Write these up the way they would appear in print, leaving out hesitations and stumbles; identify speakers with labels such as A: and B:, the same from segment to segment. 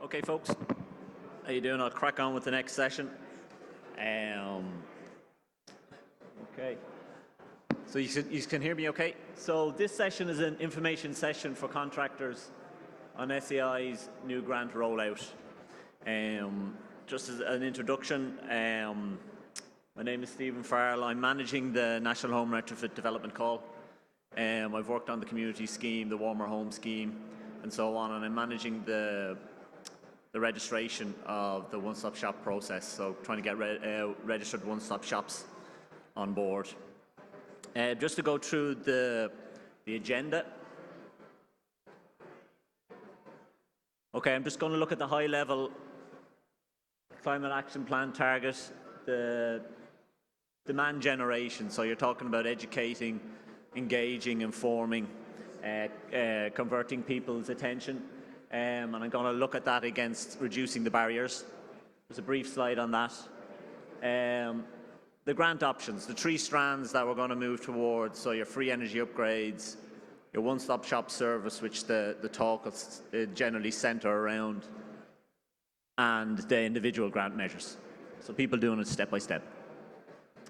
A: Okay, folks, how you doing? I'll crack on with the next session. Okay, so you can hear me okay? So this session is an information session for contractors on SEAI's new grant rollout. Just as an introduction, my name is Stephen Farrell. I'm managing the National Home Retrofit Development Call. I've worked on the community scheme, the warmer home scheme, and so on, and I'm managing the registration of the one-stop shop process, so trying to get registered one-stop shops on board. Just to go through the agenda. Okay, I'm just going to look at the high-level climate action plan target, the demand generation, so you're talking about educating, engaging, informing, converting people's attention. And I'm going to look at that against reducing the barriers. There's a brief slide on that. The grant options, the 3 strands that we're going to move towards, so your free energy upgrades, your one-stop shop service, which the talk is generally centre around, and the individual grant measures. So people doing it step by step.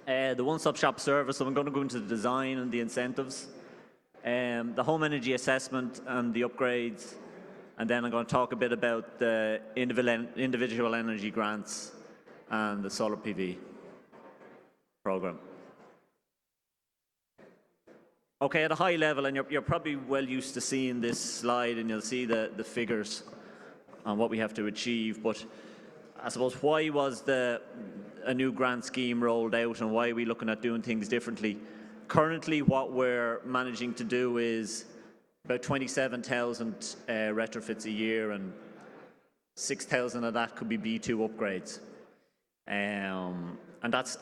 A: The one-stop shop service, so I'm going to go into the design and the incentives, the home energy assessment and the upgrades, and then I'm going to talk a bit about the individual energy grants and the solar PV program. Okay, at a high level, and you're probably well used to seeing this slide, and you'll see the figures on what we have to achieve, but I suppose why was a new grant scheme rolled out, and why are we looking at doing things differently? Currently, what we're managing to do is about 27,000 retrofits a year, and 6,000 of that could be B2 upgrades, and that's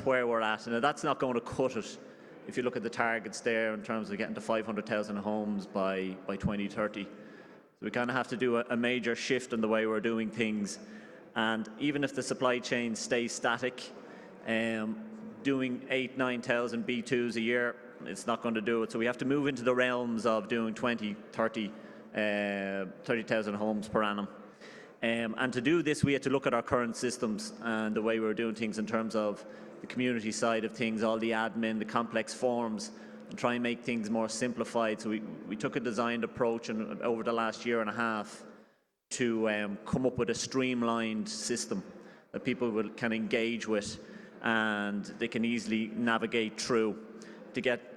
A: where we're at. And that's not going to cut it. If you look at the targets there in terms of getting to 500,000 homes by 2030, so we kind of have to do a major shift in the way we're doing things. And even if the supply chain stays static, doing 8,000–9,000 B2s a year, it's not going to do it. So we have to move into the realms of doing 30,000 homes per annum. And to do this, we had to look at our current systems and the way we were doing things in terms of the community side of things, all the admin, the complex forms, and try and make things more simplified. So we took a designed approach over the last year and a half to come up with a streamlined system that people can engage with, and they can easily navigate through to get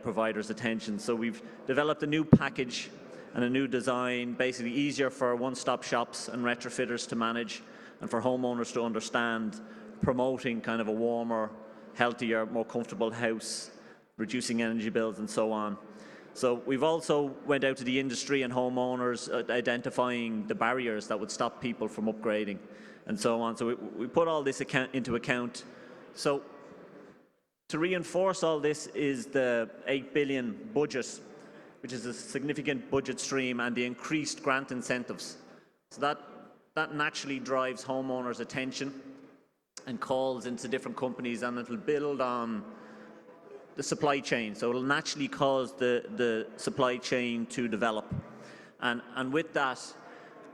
A: providers' attention. So we've developed a new package and a new design, basically easier for one-stop shops and retrofitters to manage, and for homeowners to understand, promoting kind of a warmer, healthier, more comfortable house, reducing energy bills and so on. So we've also went out to the industry and homeowners, identifying the barriers that would stop people from upgrading and so on. So we put all this into account. So to reinforce all this is the 8 billion budget, which is a significant budget stream, and the increased grant incentives. So that naturally drives homeowners' attention and calls into different companies, and it'll build on the supply chain. So it'll naturally cause the supply chain to develop. And with that,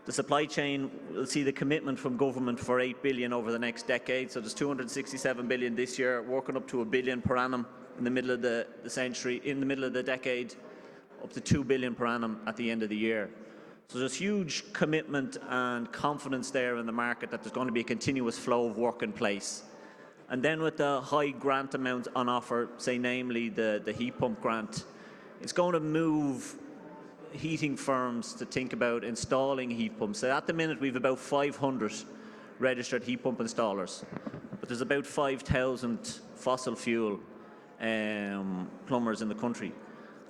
A: the supply chain will see the commitment from government for 8 billion over the next decade. So there's 267 billion this year, working up to 1 billion per annum in the middle of the century, in the middle of the decade, up to 2 billion per annum at the end of the year. So there's huge commitment and confidence there in the market that there's going to be a continuous flow of work in place. And then with the high grant amount on offer, say namely the heat pump grant, it's going to move heating firms to think about installing heat pumps. So at the minute we've about 500 registered heat pump installers, but there's about 5,000 fossil fuel plumbers in the country.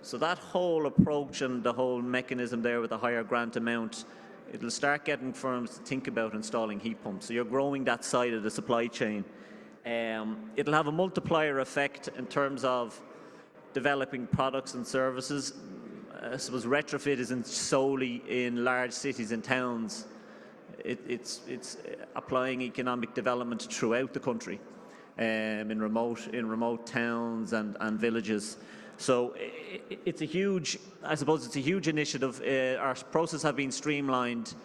A: So that whole approach and the whole mechanism there with the higher grant amount, it'll start getting firms to think about installing heat pumps. So you're growing that side of the supply chain. It'll have a multiplier effect in terms of developing products and services. I suppose retrofit isn't solely in large cities and towns. It's applying economic development throughout the country, in remote towns and villages. So it's a huge, I suppose it's a huge initiative. Our process have been streamlined,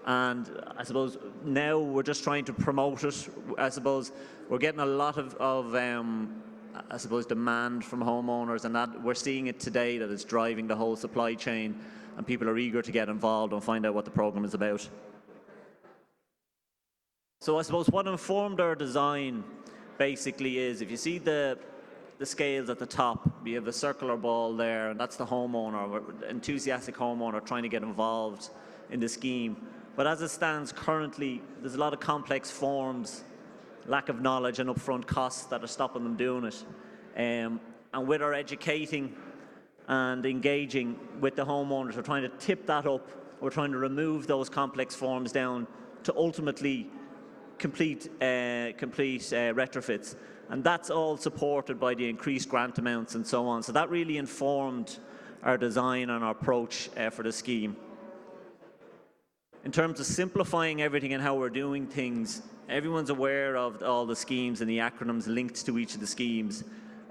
A: And I suppose now we're just trying to promote it. I suppose we're getting a lot of I suppose, demand from homeowners, and that we're seeing it today that it's driving the whole supply chain, and people are eager to get involved and find out what the program is about. So I suppose what informed our design basically is, if you see the scales at the top, we have a circular ball there, and that's the homeowner, enthusiastic homeowner trying to get involved in the scheme. But as it stands currently, there's a lot of complex forms, lack of knowledge and upfront costs that are stopping them doing it. And with our educating and engaging with the homeowners, we're trying to tip that up. We're trying to remove those complex forms down to ultimately complete retrofits. And that's all supported by the increased grant amounts and so on. So that really informed our design and our approach for the scheme. In terms of simplifying everything and how we're doing things, everyone's aware of all the schemes and the acronyms linked to each of the schemes.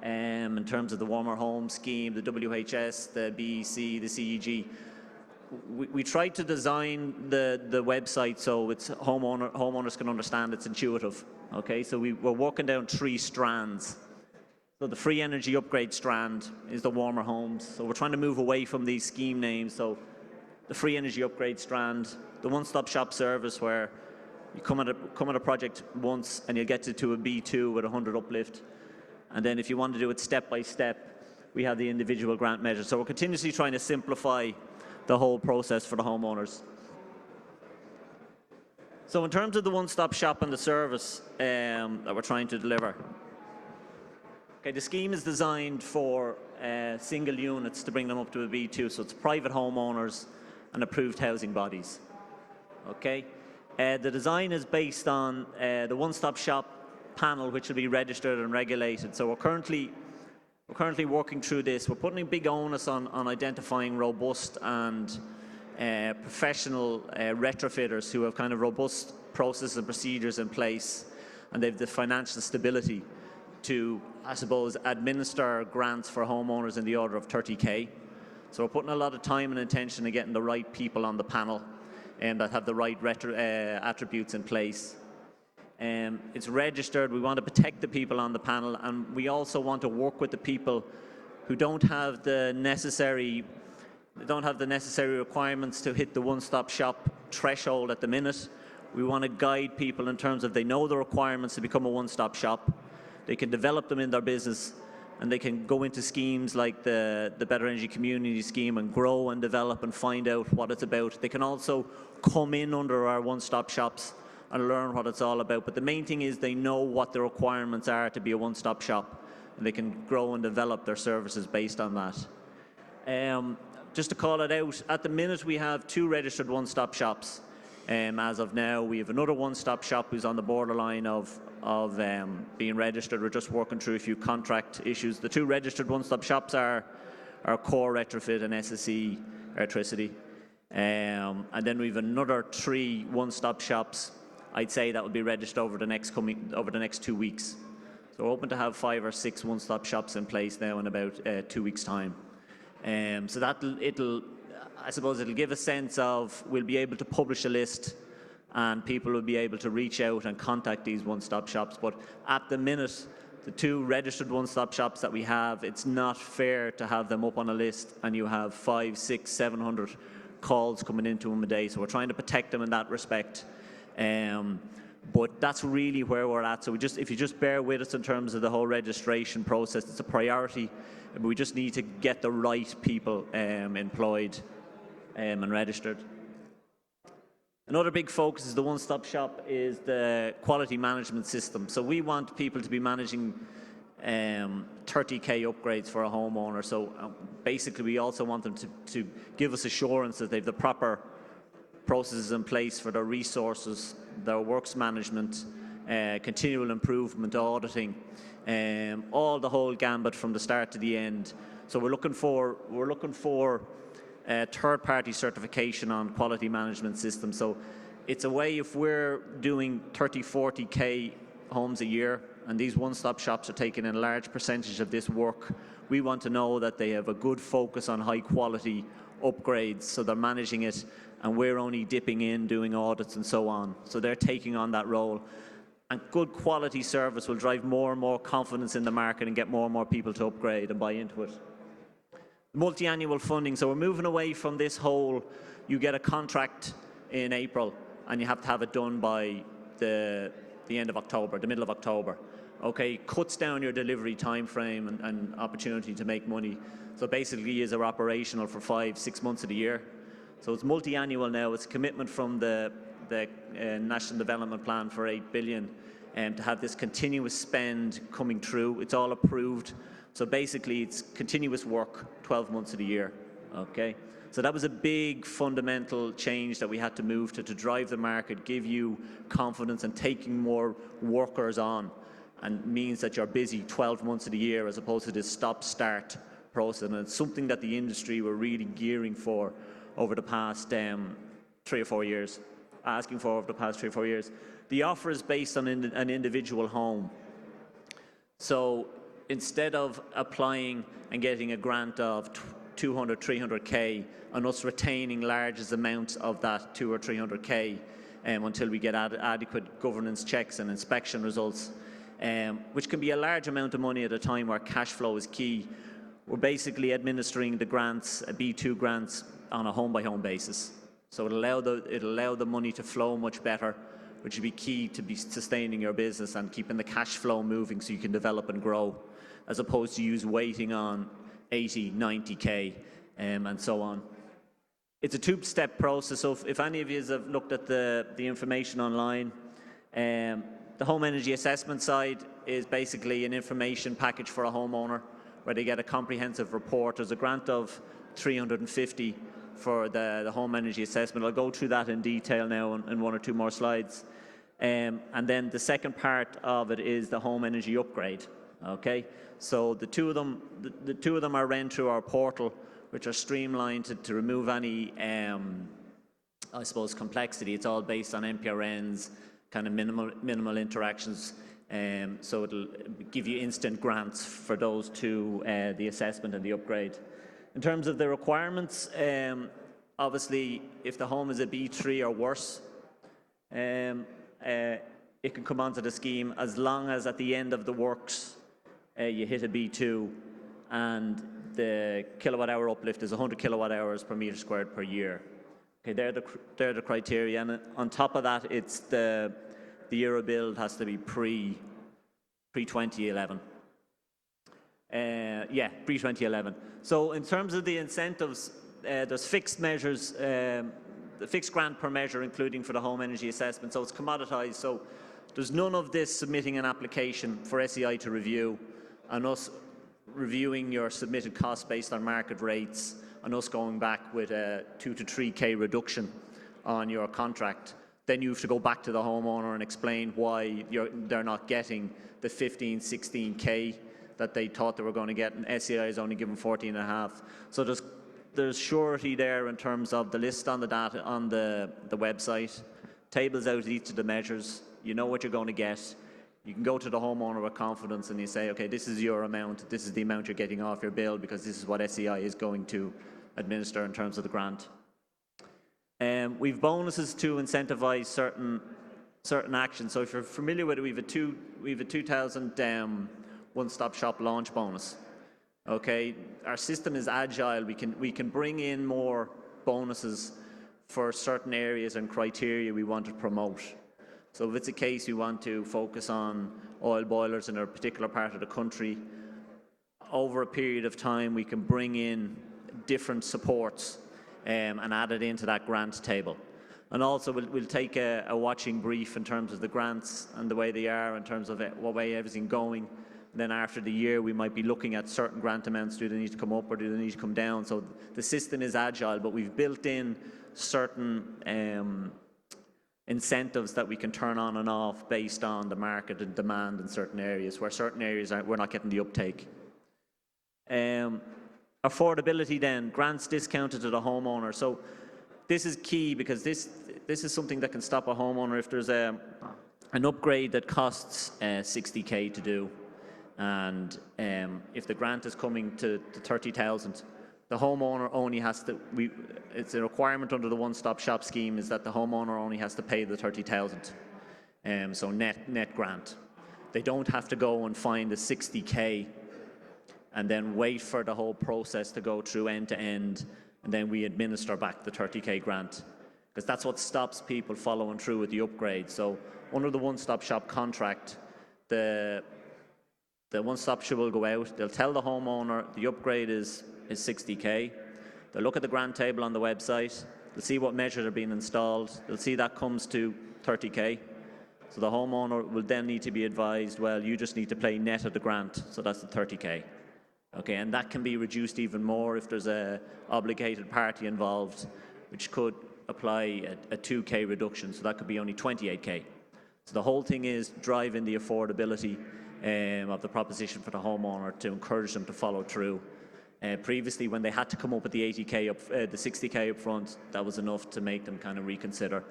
A: In terms of the Warmer Home Scheme, the WHS, the BEC, the CEG. We tried to design the website so it's homeowners can understand it's intuitive. Okay, so we're walking down 3 strands. So the free energy upgrade strand is the warmer homes. So we're trying to move away from these scheme names. So the free energy upgrade strand, the one-stop shop service where you come at a project once and you'll get to a B2 with 100 uplift. And then if you want to do it step by step, we have the individual grant measures. So we're continuously trying to simplify the whole process for the homeowners. So in terms of the one-stop shop and the service that we're trying to deliver, okay, the scheme is designed for single units to bring them up to a B2, so it's private homeowners and approved housing bodies. Okay, the design is based on the one-stop shop panel, which will be registered and regulated. So we're currently working through this. We're putting a big onus on identifying robust and professional retrofitters who have kind of robust processes and procedures in place, and they have the financial stability to, I suppose, administer grants for homeowners in the order of 30K. So we're putting a lot of time and attention to getting the right people on the panel and that have the right attributes in place. It's registered. We want to protect the people on the panel, and we also want to work with the people who don't have the necessary requirements to hit the one-stop shop threshold at the minute. We want to guide people in terms of they know the requirements to become a one-stop shop. They can develop them in their business, and they can go into schemes like the Better Energy Community Scheme and grow and develop and find out what it's about. They can also come in under our one-stop shops and learn what it's all about. But the main thing is they know what the requirements are to be a one-stop shop, and they can grow and develop their services based on that. Just to call it out, at the minute we have 2 registered one-stop shops. As of now, we have another one-stop shop who's on the borderline of being registered. We're just working through a few contract issues. The 2 registered one-stop shops are our core retrofit and SSE electricity. And then we have another 3 one-stop shops. I'd say that will be registered over the next 2 weeks. So we're hoping to have 5 or 6 one-stop shops in place now in about 2 weeks' time. So I suppose it'll give a sense of, we'll be able to publish a list and people will be able to reach out and contact these one-stop shops. But at the minute, the 2 registered one-stop shops that we have, it's not fair to have them up on a list and you have 500, 600, 700 calls coming into them a day. So we're trying to protect them in that respect. But that's really where we're at. So if you just bear with us in terms of the whole registration process, it's a priority. But we just need to get the right people employed and registered. Another big focus is the one-stop shop is the quality management system. So we want people to be managing 30K upgrades for a homeowner. So basically we also want them to give us assurance that they have the proper processes in place for their resources, their works management, continual improvement, auditing, all the whole gambit from the start to the end. So we're looking for third-party certification on quality management systems. So it's a way, if we're doing 30, 40K homes a year and these one-stop shops are taking in a large percentage of this work, we want to know that they have a good focus on high quality upgrades, so they're managing it, and we're only dipping in, doing audits and so on. So they're taking on that role. And good quality service will drive more and more confidence in the market and get more and more people to upgrade and buy into it. Multi-annual funding, so we're moving away from this whole, you get a contract in April and you have to have it done by the end of October, the middle of October. Okay, cuts down your delivery time frame and opportunity to make money. So basically is operational for 5-6 months of the year. So it's multi-annual now. It's a commitment from the National Development Plan for 8 billion to have this continuous spend coming through. It's all approved. So basically it's continuous work 12 months of the year. Okay. So that was a big fundamental change that we had to move to drive the market, give you confidence and taking more workers on, and means that you're busy 12 months of the year as opposed to this stop-start process. And it's something that the industry were really gearing for over the past 3 or 4 years, asking for over the past 3 or 4 years. The offer is based on an individual home. So instead of applying and getting a grant of 200, 300K and us retaining largest amounts of that 200 or 300K until we get adequate governance checks and inspection results, which can be a large amount of money at a time where cash flow is key. We're basically administering the grants, B2 grants, on a home-by-home basis. So it'll allow the money to flow much better, which will be key to be sustaining your business and keeping the cash flow moving so you can develop and grow, as opposed to you waiting on 80, 90K and so on. It's a two-step process, so if any of you have looked at the information online, the home energy assessment side is basically an information package for a homeowner where they get a comprehensive report. There's a grant of 350 for the home energy assessment. I'll go through that in detail now in 1 or 2 more slides. And then the second part of it is the home energy upgrade. Okay, so the two of them are ran through our portal, which are streamlined to remove any, I suppose, complexity. It's all based on MPRNs, kind of minimal interactions. So it'll give you instant grants for those two, the assessment and the upgrade. In terms of the requirements, obviously, if the home is a B3 or worse, it can come onto the scheme as long as at the end of the works you hit a B2 and the kilowatt hour uplift is 100 kilowatt hours per metre squared per year. Okay, they're the criteria, and on top of that, it's the year of build has to be pre-2011. Yeah, pre-2011. So in terms of the incentives, there's fixed measures, the fixed grant per measure, including for the home energy assessment. So it's commoditized. So there's none of this submitting an application for SEAI to review and us reviewing your submitted costs based on market rates and us going back with a 2 to 3K reduction on your contract. Then you have to go back to the homeowner and explain why they're not getting the 15, 16K that they thought they were going to get, and SEAI is only given 14.5. So there's surety there in terms of the list on the data on the website, tables out each of the measures. You know what you're going to get. You can go to the homeowner with confidence and you say, okay, this is your amount, this is the amount you're getting off your bill because this is what SEAI is going to administer in terms of the grant. We've bonuses to incentivize certain actions. So if you're familiar with it, we have a 2,000 one-stop shop launch bonus. Okay, our system is agile. We can bring in more bonuses for certain areas and criteria we want to promote. So if it's a case we want to focus on oil boilers in a particular part of the country, over a period of time we can bring in different supports and add it into that grant table. And also we'll take a watching brief in terms of the grants and the way they are in terms of what way everything's going. And then after the year we might be looking at certain grant amounts. Do they need to come up or do they need to come down? So the system is agile, but we've built in certain incentives that we can turn on and off based on the market and demand in certain areas, where certain areas we're not getting the uptake. Affordability then, grants discounted to the homeowner. So this is key because this is something that can stop a homeowner if there's an upgrade that costs 60K to do, and if the grant is coming to 30,000, the homeowner only has to, it's a requirement under the one-stop shop scheme is that the homeowner only has to pay the 30,000, so net grant. They don't have to go and find the 60K and then wait for the whole process to go through end to end, and then we administer back the 30K grant, because that's what stops people following through with the upgrade. So under the one-stop shop contract, the one-stop shop will go out, they'll tell the homeowner the upgrade is 60K. They'll look at the grant table on the website, they'll see what measures are being installed, they'll see that comes to 30K. So the homeowner will then need to be advised, well, you just need to pay net of the grant, so that's the 30K. Okay, and that can be reduced even more if there's a obligated party involved, which could apply a 2K reduction, so that could be only 28K. So the whole thing is driving the affordability of the proposition for the homeowner to encourage them to follow through. Previously, when they had to come up with the 80K the 60K up front, that was enough to make them kind of reconsider.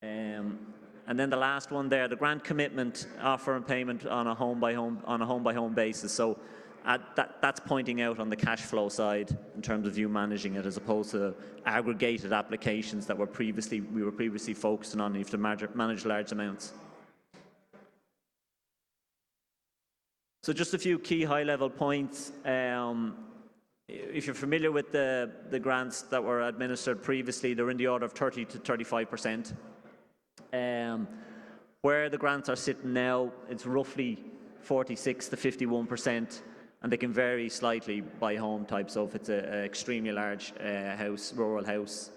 A: And then the last one there, the grant commitment offer and payment on a home by home basis. So that's pointing out on the cash flow side in terms of you managing it, as opposed to aggregated applications that we were previously focusing on. You have to manage large amounts. So just a few key high-level points. If you're familiar with the grants that were administered previously, they're in the order of 30 to 35%. Where the grants are sitting now, it's roughly 46 to 51%, and they can vary slightly by home type. So if it's an extremely large house, rural house,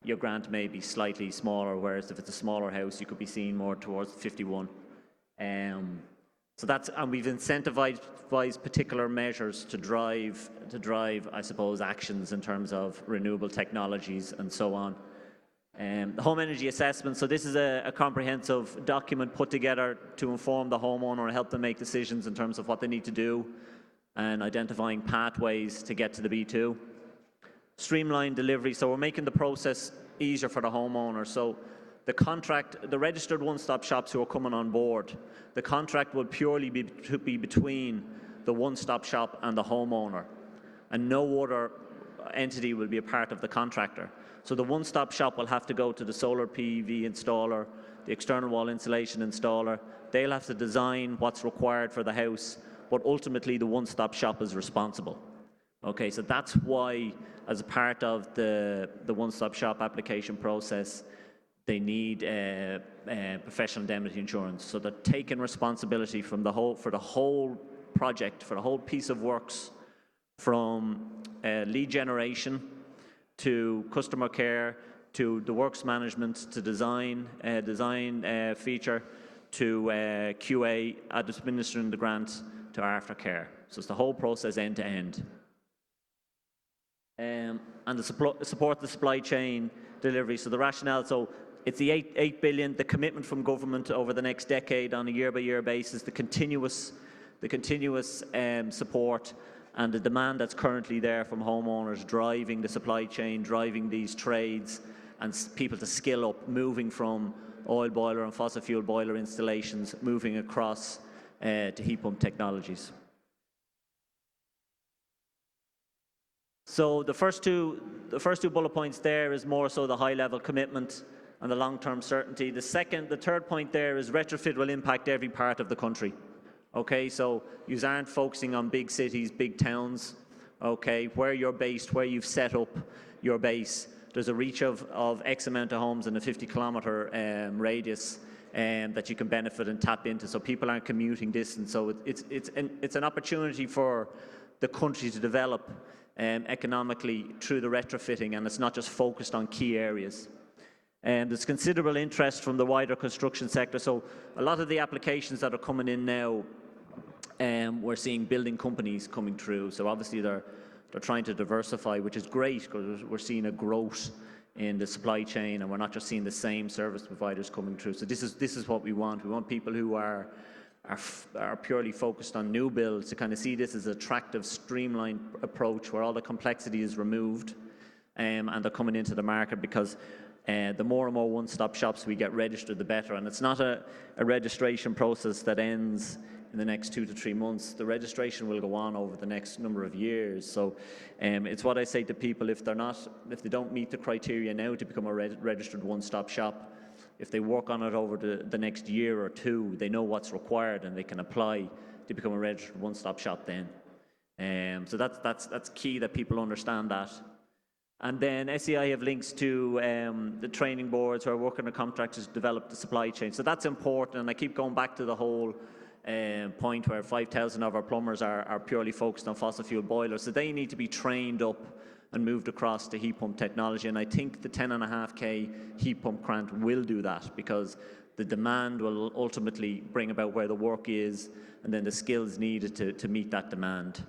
A: your grant may be slightly smaller, whereas if it's a smaller house, you could be seeing more towards 51. So that's, and we've incentivized particular measures to drive, I suppose, actions in terms of renewable technologies and so on. The home energy assessment, so this is a comprehensive document put together to inform the homeowner and help them make decisions in terms of what they need to do and identifying pathways to get to the B2. Streamlined delivery, so we're making the process easier for the homeowner. So the registered one-stop shops who are coming on board, the contract will purely be between the one-stop shop and the homeowner, and no other entity will be a part of the contractor. So the one-stop shop will have to go to the solar PV installer, the external wall insulation installer. They'll have to design what's required for the house, but ultimately the one-stop shop is responsible. Okay, so that's why, as a part of the one-stop shop application process, they need professional indemnity insurance. So they're taking responsibility for the whole project, for the whole piece of works, from lead generation to customer care, to the works management, to design feature, to QA, administering the grant, to aftercare. So it's the whole process end to end. And to support the supply chain delivery. So the rationale, so it's the 8 billion, the commitment from government over the next decade on a year-by-year basis, the continuous support, and the demand that's currently there from homeowners driving the supply chain, driving these trades, and people to skill up, moving from oil boiler and fossil fuel boiler installations, moving across to heat pump technologies. So the first two bullet points there is more so the high-level commitment and the long-term certainty. The third point there is retrofit will impact every part of the country. Okay, so you aren't focusing on big cities, big towns. Okay, where you're based, where you've set up your base, there's a reach of X amount of homes in a 50-kilometre radius that you can benefit and tap into. So people aren't commuting distance. So it's an opportunity for the country to develop economically through the retrofitting, and it's not just focused on key areas. There's considerable interest from the wider construction sector. So a lot of the applications that are coming in now, we're seeing building companies coming through. So obviously they're trying to diversify, which is great, because we're seeing a growth in the supply chain, and we're not just seeing the same service providers coming through. So this is what we want. We want people who are purely focused on new builds to kind of see this as an attractive, streamlined approach where all the complexity is removed, and they're coming into the market, because the more and more one-stop shops we get registered, the better. And it's not a registration process that ends in the next 2 to 3 months. The registration will go on over the next number of years. So it's what I say to people: if they don't meet the criteria now to become a registered one-stop shop, if they work on it over the next year or two, they know what's required and they can apply to become a registered one-stop shop then. So that's key that people understand that. And then SEAI have links to the training boards who are working on contractors to develop the supply chain. So that's important, and I keep going back to the whole point where 5,000 of our plumbers are purely focused on fossil fuel boilers. So they need to be trained up and moved across to heat pump technology. And I think the 10.5K heat pump grant will do that, because the demand will ultimately bring about where the work is and then the skills needed to meet that demand.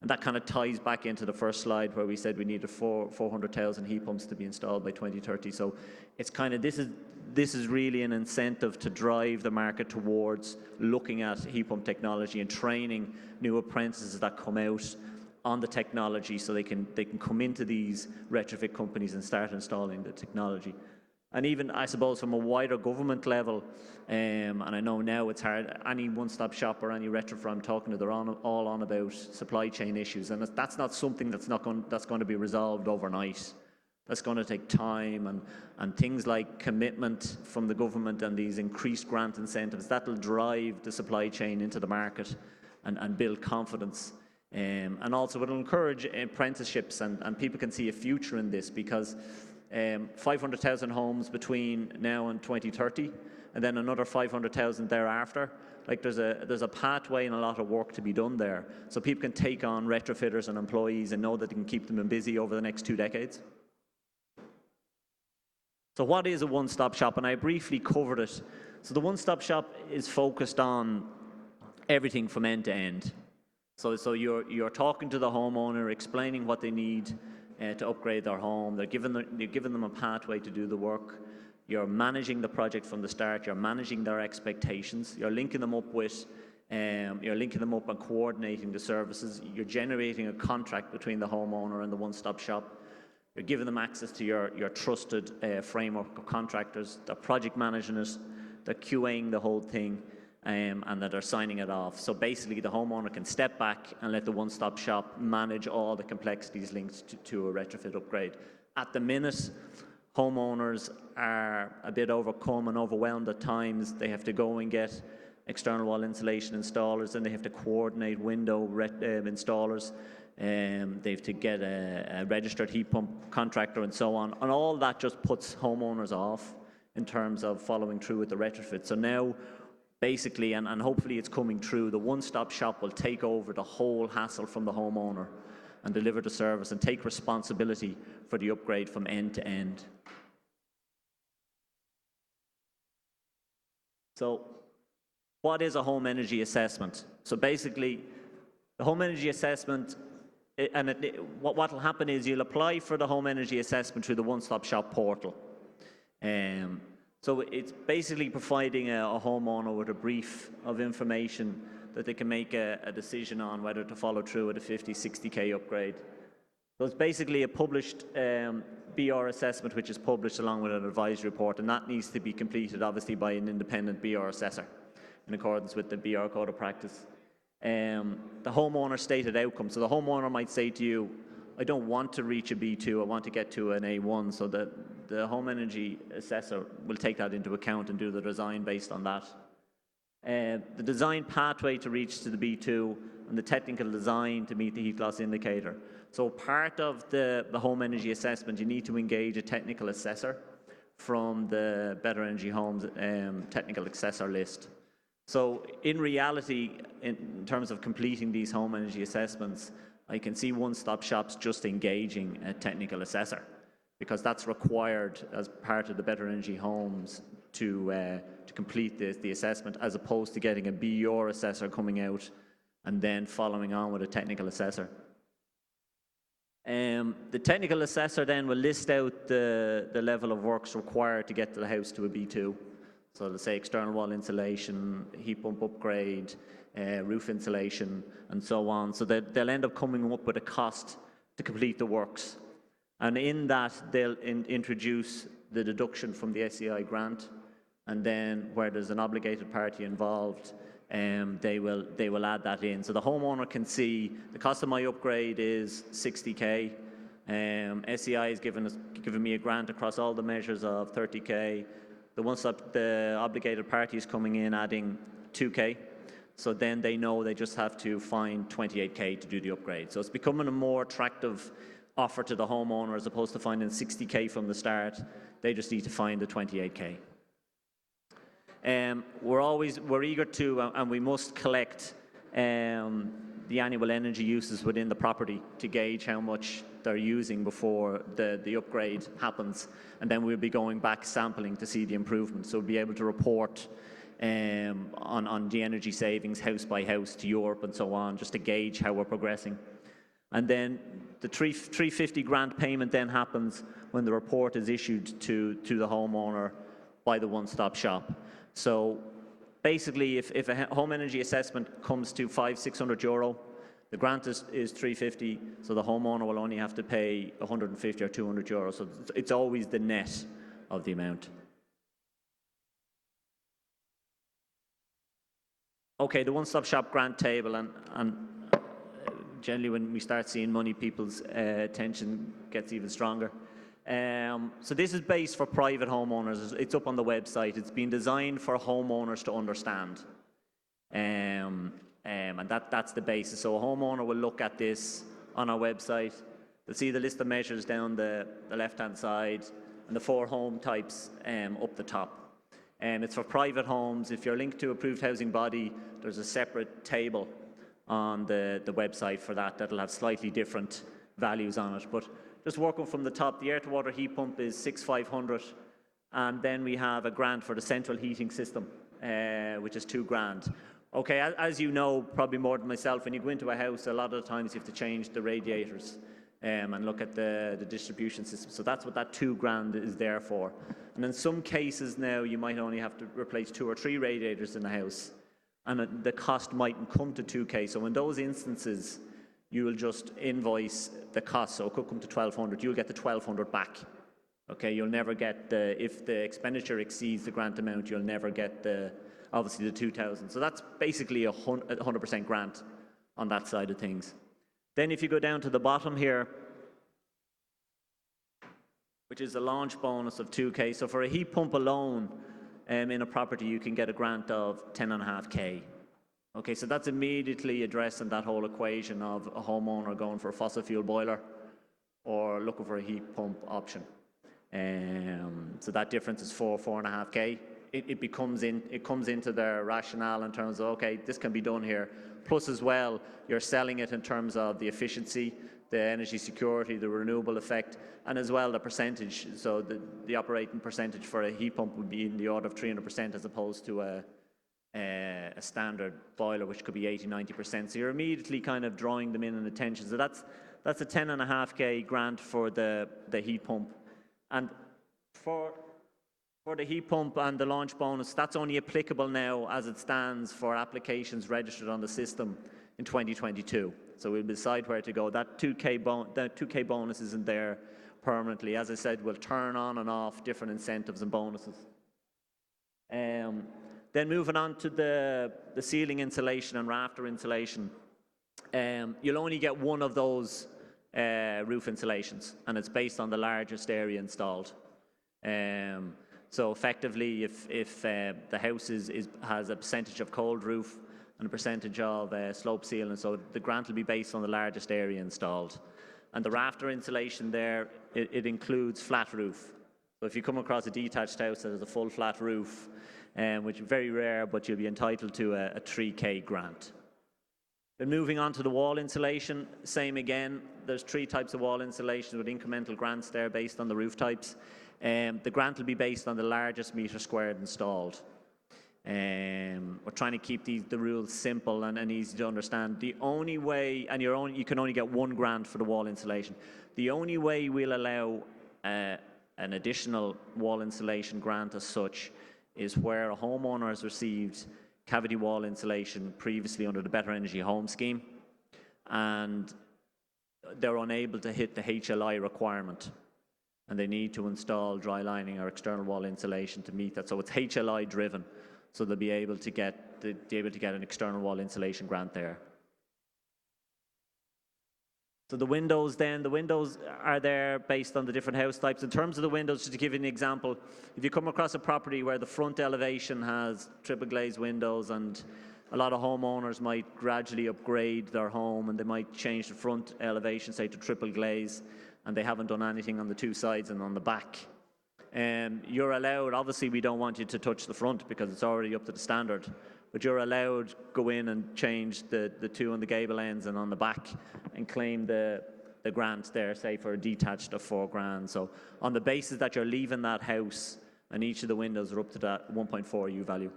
A: And that kind of ties back into the first slide where we said we needed 400,000 heat pumps to be installed by 2030. So it's kind of, this is really an incentive to drive the market towards looking at heat pump technology and training new apprentices that come out on the technology, so they can come into these retrofit companies and start installing the technology. And even, I suppose, from a wider government level, and I know now it's hard, any one-stop shop or any retrofit I'm talking to, they're all on about supply chain issues, and that's not something that's going to be resolved overnight. That's going to take time, and things like commitment from the government and these increased grant incentives, that'll drive the supply chain into the market and build confidence. And also it'll encourage apprenticeships, and people can see a future in this, because 500,000 homes between now and 2030, and then another 500,000 thereafter. Like there's a pathway and a lot of work to be done there, so people can take on retrofitters and employees and know that they can keep them busy over the next 2 decades. So what is a one-stop shop? And I briefly covered it. So the one-stop shop is focused on everything from end to end. So you're talking to the homeowner, explaining what they need to upgrade their home. You're giving them a pathway to do the work. You're managing the project from the start. You're managing their expectations. You're linking them up and coordinating the services. You're generating a contract between the homeowner and the one-stop shop. You're giving them access to your trusted framework of contractors. They're project managing it. They're QAing the whole thing, and that they're signing it off. So basically the homeowner can step back and let the one-stop shop manage all the complexities linked to a retrofit upgrade. At the minute, homeowners are a bit overcome and overwhelmed at times. They have to go and get external wall insulation installers, and they have to coordinate window installers. They have to get a registered heat pump contractor and so on. And all that just puts homeowners off in terms of following through with the retrofit. So now, basically, and hopefully it's coming true, the one-stop shop will take over the whole hassle from the homeowner and deliver the service and take responsibility for the upgrade from end to end. So what is a home energy assessment? So basically, the home energy assessment, what will happen is you'll apply for the home energy assessment through the one-stop shop portal. So it's basically providing a homeowner with a brief of information that they can make a decision on whether to follow through with a 50, 60K upgrade. So it's basically a published BR assessment, which is published along with an advisory report, and that needs to be completed obviously by an independent BR assessor in accordance with the BR Code of Practice. The homeowner stated outcome. So the homeowner might say to you, I don't want to reach a B2, I want to get to an A1, so that the home energy assessor will take that into account and do the design based on that. The design pathway to reach to the B2 and the technical design to meet the heat loss indicator. So part of the home energy assessment, you need to engage a technical assessor from the Better Energy Homes technical assessor list. So in reality, in terms of completing these home energy assessments, I can see one-stop shops just engaging a technical assessor, because that's required as part of the Better Energy Homes to complete the assessment, as opposed to getting a BR assessor coming out and then following on with a technical assessor. The technical assessor then will list out the level of works required to get the house to a B2. So let's say external wall insulation, heat pump upgrade, roof insulation, and so on. So they'll end up coming up with a cost to complete the works. And in that, they'll introduce the deduction from the SEAI grant, and then where there's an obligated party involved, they will add that in. So the homeowner can see the cost of my upgrade is 60k. SEAI has given me a grant across all the measures of 30k. The obligated party is coming in adding 2k. So then they know they just have to find 28k to do the upgrade. So it's becoming a more attractive offer to the homeowner as opposed to finding 60k from the start. They just need to find the 28k. We're eager to, and we must collect the annual energy uses within the property to gauge how much they're using before the upgrade happens. And then we'll be going back sampling to see the improvement. So we'll be able to report on the energy savings house by house to Europe and so on, just to gauge how we're progressing. And then the 350 grant payment then happens when the report is issued to the homeowner by the one-stop shop. So basically, if a home energy assessment comes to €500-600, the grant is 350, so the homeowner will only have to pay 150 or €200. So it's always the net of the amount. Okay, the one-stop shop grant table, and generally when we start seeing money, people's attention gets even stronger. So this is based for private homeowners. It's up on the website. It's been designed for homeowners to understand. And that's the basis. So a homeowner will look at this on our website. They'll see the list of measures down the left-hand side and the 4 home types up the top. It's for private homes. If you're linked to approved housing body, there's a separate table on the website for that that'll have slightly different values on it. But just working from the top, the air-to-water heat pump is 6,500, and then we have a grant for the central heating system, which is £2,000. Okay, as you know, probably more than myself, when you go into a house, a lot of the times you have to change the radiators and look at the distribution system. So that's what that £2,000 is there for. And in some cases now, you might only have to replace 2 or 3 radiators in the house, and the cost mightn't come to 2k. So in those instances, you will just invoice the cost. So it could come to 1,200. You'll get the 1,200 back. Okay, you'll never get if the expenditure exceeds the grant amount, you'll never get obviously the 2,000. So that's basically a 100% grant on that side of things. Then if you go down to the bottom here, which is a launch bonus of 2k. So for a heat pump alone in a property, you can get a grant of 10.5k. Okay, so that's immediately addressing that whole equation of a homeowner going for a fossil fuel boiler or looking for a heat pump option. So that difference is 4.5k. It comes into their rationale in terms of, okay, this can be done here. Plus as well, you're selling it in terms of the efficiency, the energy security, the renewable effect, and as well the percentage. So the operating percentage for a heat pump would be in the order of 300% as opposed to a standard boiler, which could be 80-90%. So you're immediately kind of drawing them in and attention. So that's a 10.5k grant for the heat pump. And for the heat pump and the launch bonus, that's only applicable now as it stands for applications registered on the system in 2022. So we'll decide where to go. That 2k bonus isn't there permanently. As I said, we'll turn on and off different incentives and bonuses. Then moving on to the ceiling insulation and rafter insulation, you'll only get one of those roof insulations, and it's based on the largest area installed. So effectively, if the house has a percentage of cold roof and a percentage of slope ceiling, so the grant will be based on the largest area installed. And the rafter insulation there, it includes flat roof. So if you come across a detached house that has a full flat roof, which is very rare, but you'll be entitled to a 3k grant. Then moving on to the wall insulation, same again. There's 3 types of wall insulation with incremental grants there based on the roof types. The grant will be based on the largest metre squared installed. We're trying to keep the rules simple and easy to understand. The only way, and you can only get 1 grant for the wall insulation. The only way we'll allow an additional wall insulation grant as such is where a homeowner has received cavity wall insulation previously under the Better Energy Home Scheme, and they're unable to hit the HLI requirement, and they need to install dry lining or external wall insulation to meet that. So it's HLI driven. So they'll be able to get an external wall insulation grant there. So the windows are there based on the different house types. In terms of the windows, just to give you an example, if you come across a property where the front elevation has triple glazed windows, and a lot of homeowners might gradually upgrade their home and they might change the front elevation, say, to triple glaze, and they haven't done anything on the two sides and on the back. You're allowed, obviously we don't want you to touch the front because it's already up to the standard, but you're allowed go in and change the two on the gable ends and on the back and claim the grant there, say for a detached of £4,000. So on the basis that you're leaving that house and each of the windows are up to that 1.4 U value.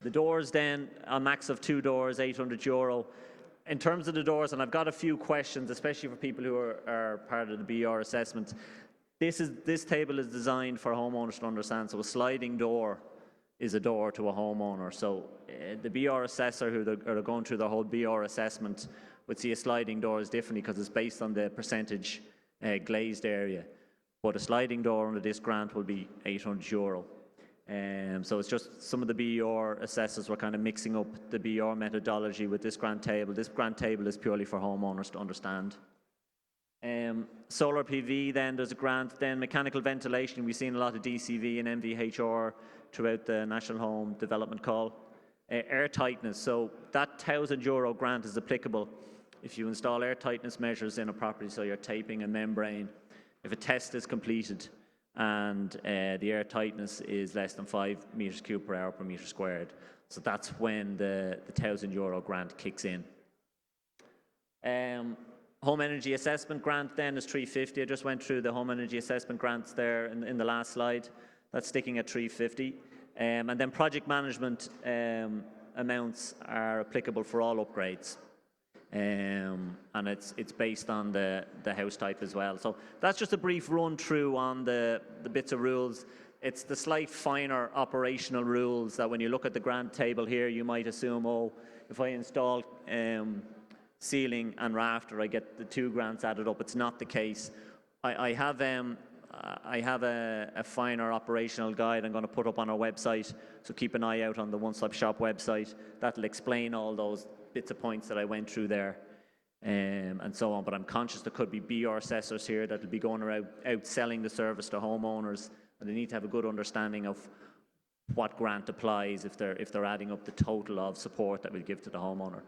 A: The doors then, a max of 2 doors, €800. In terms of the doors, and I've got a few questions, especially for people who are part of the BR assessment. This table is designed for homeowners to understand. So a sliding door is a door to a homeowner. So the BR assessor who are going through the whole BR assessment would see a sliding door as differently because it's based on the percentage glazed area. But a sliding door under this grant will be €800. So it's just some of the BR assessors were kind of mixing up the BR methodology with this grant table. This grant table is purely for homeowners to understand. Solar PV, then there's a grant. Then mechanical ventilation, we've seen a lot of DCV and MVHR throughout the National Home Development Call. Air tightness, so that €1,000 grant is applicable if you install air tightness measures in a property, so you're taping a membrane. If a test is completed and the air tightness is less than 5 meters cubed per hour per meter squared, so that's when the €1,000 grant kicks in. Home energy assessment grant then is $350. I just went through the home energy assessment grants there in the last slide. That's sticking at $350. And then project management amounts are applicable for all upgrades. And it's based on the house type as well. So that's just a brief run through on the bits of rules. It's the slight finer operational rules that when you look at the grant table here, you might assume, oh, if I install ceiling and rafter, I get the 2 grants added up. It's not the case. I have a finer operational guide I'm going to put up on our website, so keep an eye out on the One Stop Shop website. That'll explain all those bits of points that I went through there and so on. But I'm conscious there could be BR assessors here that'll be going around out selling the service to homeowners, and they need to have a good understanding of what grant applies if they're adding up the total of support that we give to the homeowner.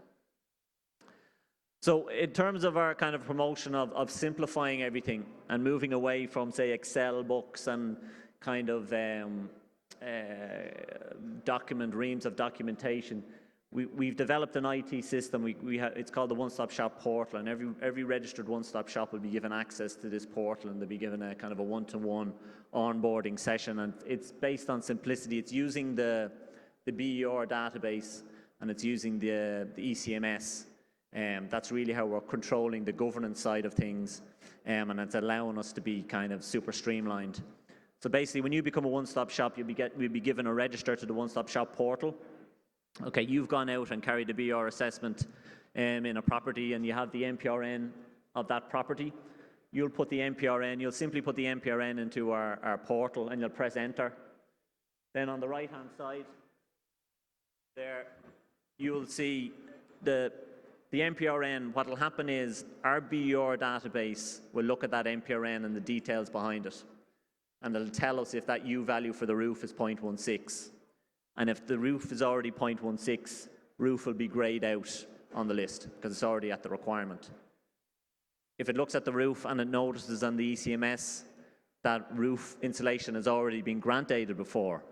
A: So in terms of our kind of promotion of simplifying everything and moving away from, say, Excel books and kind of reams of documentation, we've developed an IT system. It's called the One Stop Shop portal, and every registered One Stop Shop will be given access to this portal, and they'll be given a kind of a one-to-one onboarding session. And it's based on simplicity. It's using the BER database, and it's using the ECMS. That's really how we're controlling the governance side of things, and it's allowing us to be kind of super streamlined. So basically, when you become a one-stop shop, you'll be given a register to the one-stop shop portal. Okay, you've gone out and carried a BR assessment in a property, and you have the MPRN of that property. You'll simply put the MPRN into our portal, and you'll press enter. Then on the right-hand side, there, you will see the MPRN. What will happen is our BR database will look at that MPRN and the details behind it, and it'll tell us if that U value for the roof is 0.16. And if the roof is already 0.16, roof will be greyed out on the list because it's already at the requirement. If it looks at the roof and it notices on the ECMS that roof insulation has already been grant aided before,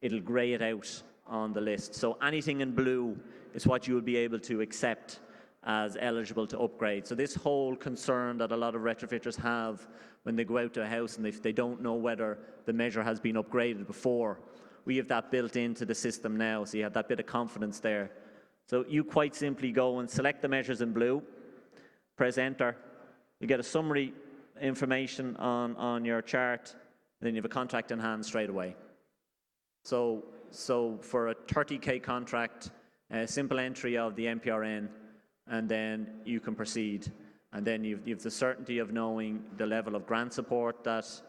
A: it'll grey it out on the list. So anything in blue is what you will be able to accept as eligible to upgrade. So this whole concern that a lot of retrofitters have when they go out to a house and if they don't know whether the measure has been upgraded before, we have that built into the system now, so you have that bit of confidence there. So you quite simply go and select the measures in blue, press enter, you get a summary information on your chart, and then you have a contract in hand straight away. So for a 30K contract, a simple entry of the MPRN, and then you can proceed. And then you've the certainty of knowing the level of grant support that's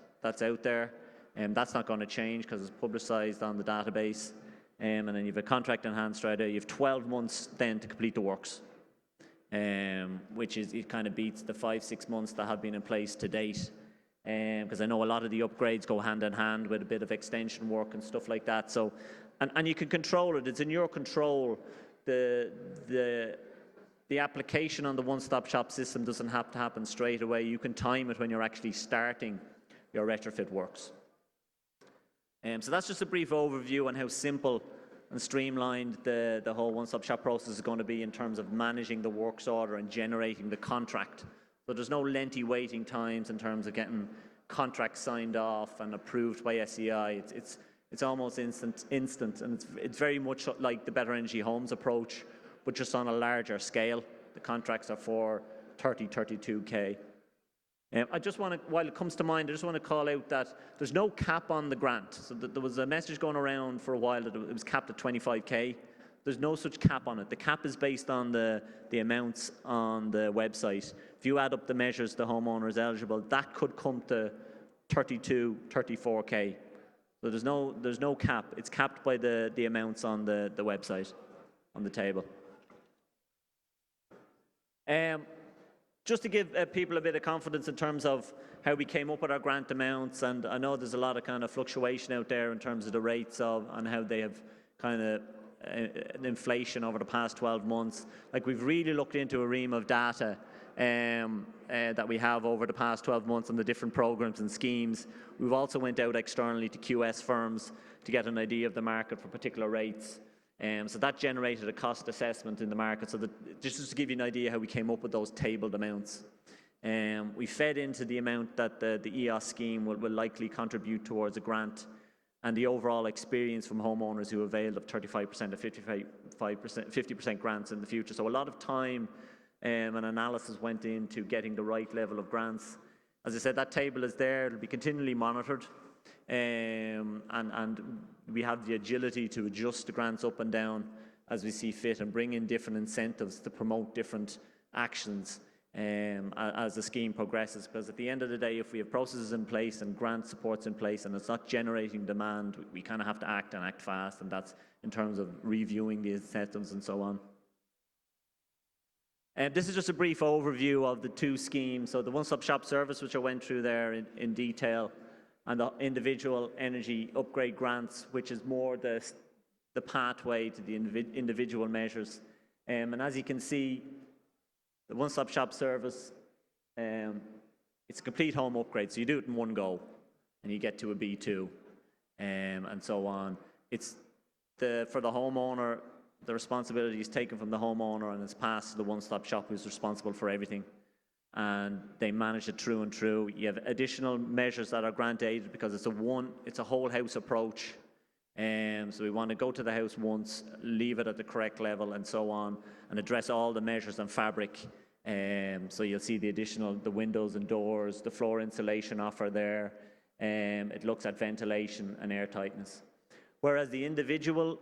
A: out there. That's not going to change because it's publicised on the database. And then you have a contract in hand straight away. You have 12 months then to complete the works, which is, it kind of beats the 5-6 months that have been in place to date. Because I know a lot of the upgrades go hand in hand with a bit of extension work and stuff like that. So, and you can control it. It's in your control. The application on the one-stop shop system doesn't have to happen straight away. You can time it when you're actually starting your retrofit works. So that's just a brief overview on how simple and streamlined the whole one-stop shop process is going to be in terms of managing the works order and generating the contract. So there's no lengthy waiting times in terms of getting contracts signed off and approved by SEAI. It's almost instant, and it's very much like the Better Energy Homes approach, but just on a larger scale. The contracts are for 32K. I just want to, while it comes to mind, I just want to call out that there's no cap on the grant. So there was a message going around for a while that it was capped at 25K. There's no such cap on it. The cap is based on the amounts on the website. If you add up the measures the homeowner is eligible, that could come to 34K. So there's no cap. It's capped by the amounts on the website, on the table. Just to give people a bit of confidence in terms of how we came up with our grant amounts, and I know there's a lot of kind of fluctuation out there in terms of the rates and how they have kind of an inflation over the past 12 months. Like, we've really looked into a ream of data that we have over the past 12 months on the different programs and schemes. We've also went out externally to QS firms to get an idea of the market for particular rates. So that generated a cost assessment in the market. So just to give you an idea how we came up with those tabled amounts. We fed into the amount that the EOS scheme will likely contribute towards a grant, and the overall experience from homeowners who availed of 35% to 50% grants in the future. So a lot of time and analysis went into getting the right level of grants. As I said, that table is there. It'll be continually monitored. And we have the agility to adjust the grants up and down as we see fit and bring in different incentives to promote different actions as the scheme progresses. Because at the end of the day, if we have processes in place and grant supports in place and it's not generating demand, we kind of have to act and act fast, and that's in terms of reviewing the incentives and so on. This is just a brief overview of the two schemes. So the one-stop shop service, which I went through there in detail, and the individual energy upgrade grants, which is more the pathway to the individual measures. And as you can see, the one-stop shop service, it's a complete home upgrade. So you do it in one go, and you get to a B2, and so on. It's for the homeowner, the responsibility is taken from the homeowner and it's passed to the one-stop shop who's responsible for everything. And they manage it through and through. You have additional measures that are grant aided because it's a whole house approach. So we want to go to the house once, leave it at the correct level and so on, and address all the measures and fabric. So you'll see the windows and doors, the floor insulation offer there. It looks at ventilation and air tightness. Whereas the individual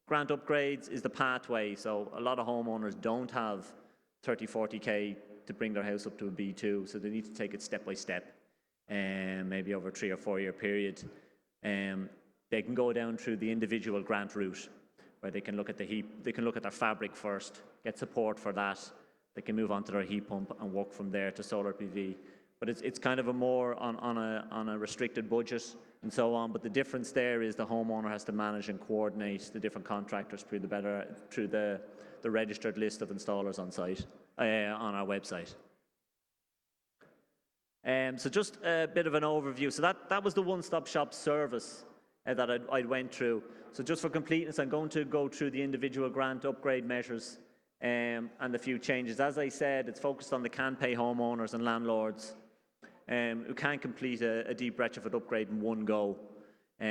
A: grant upgrades is the pathway. So a lot of homeowners don't have 30-40K to bring their house up to a B2, so they need to take it step by step, maybe over a 3 or 4 year period. They can go down through the individual grant route, where they can look at the heat, they can look at their fabric first, get support for that. They can move on to their heat pump and work from there to solar PV. But it's kind of a more on a restricted budget and so on. But the difference there is the homeowner has to manage and coordinate the different contractors through the registered list of installers on site. On our website. So just a bit of an overview. So that was the one-stop shop service that I went through. So just for completeness, I'm going to go through the individual grant upgrade measures and a few changes. As I said, it's focused on the can-pay homeowners and landlords who can complete a deep retrofit upgrade in one go,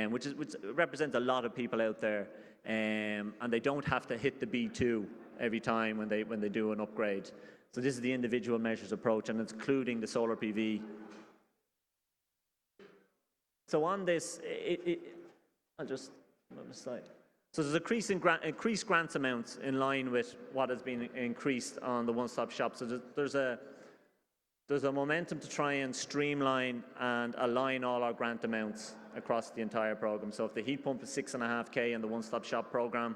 A: which represents a lot of people out there, and they don't have to hit the B2 every time when they do an upgrade. So this is the individual measures approach, and it's including the solar PV. So on this, I'll just move aside. So there's increased grants amounts in line with what has been increased on the one-stop shop. So there's a There's a momentum to try and streamline and align all our grant amounts across the entire program. So if the heat pump is 6.5K in the one-stop shop program,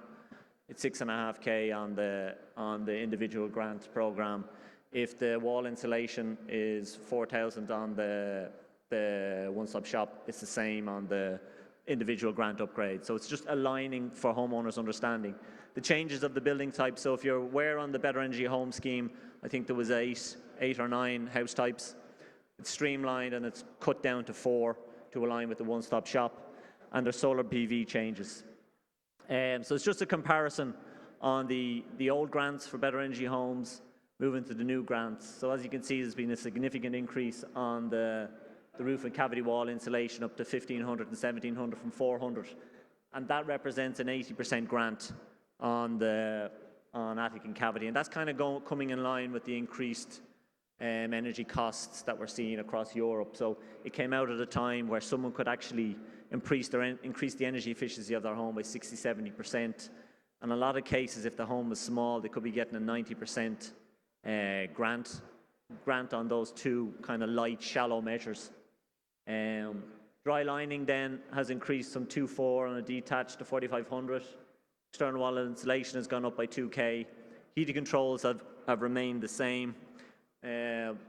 A: it's 6.5K on the individual grant program. If the wall insulation is 4,000 on the one-stop shop, it's the same on the individual grant upgrade. So it's just aligning for homeowners' understanding. The changes of the building type, so if you're aware on the Better Energy Home scheme, I think there was eight or nine house types. It's streamlined and it's cut down to 4 to align with the one-stop shop. And there's solar PV changes. So it's just a comparison on the old grants for Better Energy Homes moving to the new grants. So as you can see, there's been a significant increase on the roof and cavity wall insulation up to 1,500 and 1,700 from 400. And that represents an 80% grant on attic and cavity. And that's kind of coming in line with the increased energy costs that we're seeing across Europe. So it came out at a time where someone could actually increase the energy efficiency of their home by 60–70%. And in a lot of cases, if the home is small, they could be getting a 90% grant on those two kind of light, shallow measures. Dry lining then has increased from 2.4 on a detached to 4,500. External wall insulation has gone up by 2K. Heating controls have remained the same,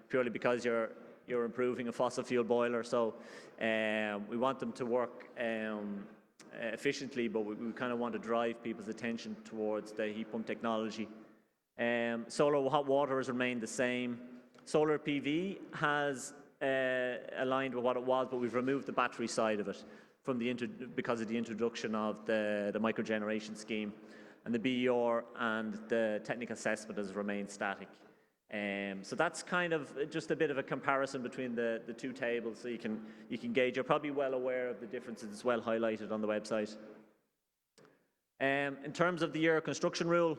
A: purely because you're improving a fossil fuel boiler. So we want them to work efficiently, but we kind of want to drive people's attention towards the heat pump technology. Solar hot water has remained the same. Solar PV has aligned with what it was, but we've removed the battery side of it from because of the introduction of the microgeneration scheme, and the BER and the technical assessment has remained static. So that's kind of just a bit of a comparison between the two tables, so you can gauge. You're probably well aware of the differences. It's well highlighted on the website. In terms of the Euro construction rule,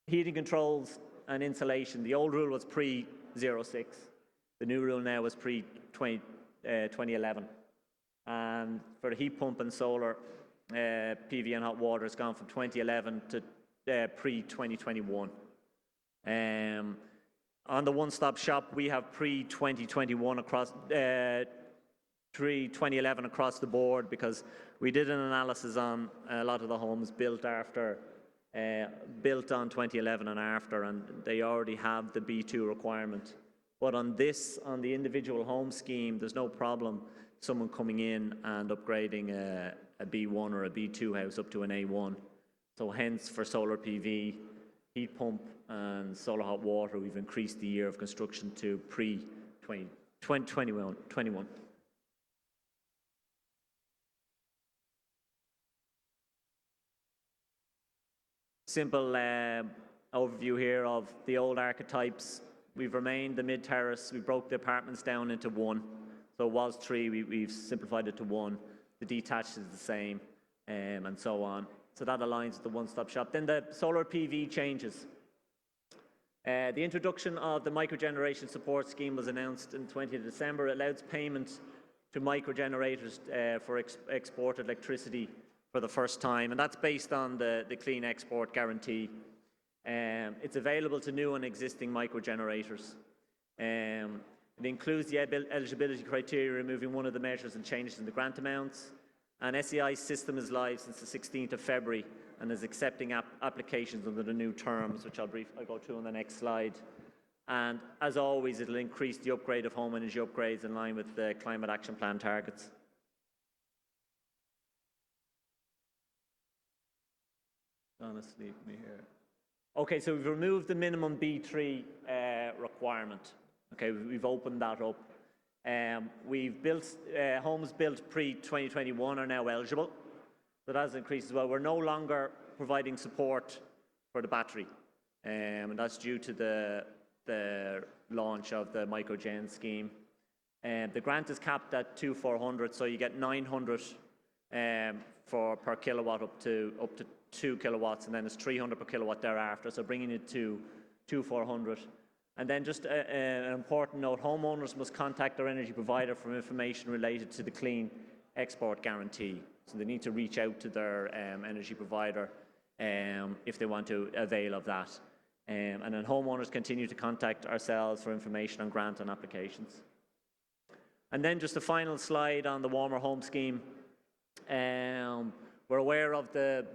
A: heating controls and insulation. The old rule was pre-06. The new rule now is pre-2011. And for the heat pump and solar PV and hot water, it's gone from 2011 to pre-2021. On the one-stop shop, we have pre-2021 across, pre-2011 across the board, because we did an analysis on a lot of the homes built on 2011 and after, and they already have the B2 requirement. But on the individual home scheme, there's no problem someone coming in and upgrading a B1 or a B2 house up to an A1. So hence, for solar PV, heat pump and solar hot water, we've increased the year of construction to pre-2021. Simple overview here of the old archetypes. We've remained the mid-terrace. We broke the apartments down into one. So it was 3, we've simplified it to 1. The detached is the same, and so on. So that aligns with the one-stop shop. Then the solar PV changes. The introduction of the microgeneration support scheme was announced on 20th of December. It allows payment to microgenerators for exported electricity for the first time, and that's based on the Clean Export Guarantee. It's available to new and existing microgenerators. It includes the eligibility criteria, removing one of the measures and changes in the grant amounts. And SEAI system is live since the 16th of February and is accepting applications under the new terms, which I'll go through on the next slide. And as always, it'll increase the upgrade of home energy upgrades in line with the Climate Action Plan targets. Honestly, me here. Okay, so we've removed the minimum B3 requirement. Okay, we've opened that up. We've built homes built pre-2021 are now eligible. So that has increased as well. We're no longer providing support for the battery, and that's due to the launch of the microgen scheme. The grant is capped at 2,400, so you get 900 per kilowatt up to 2 kilowatts, and then it's 300 per kilowatt thereafter. So bringing it to 2,400. And then just an important note, homeowners must contact their energy provider for information related to the Clean Export Guarantee. So they need to reach out to their energy provider if they want to avail of that. And then homeowners continue to contact ourselves for information on grant and applications. And then just a final slide on the warmer home scheme. We're aware of the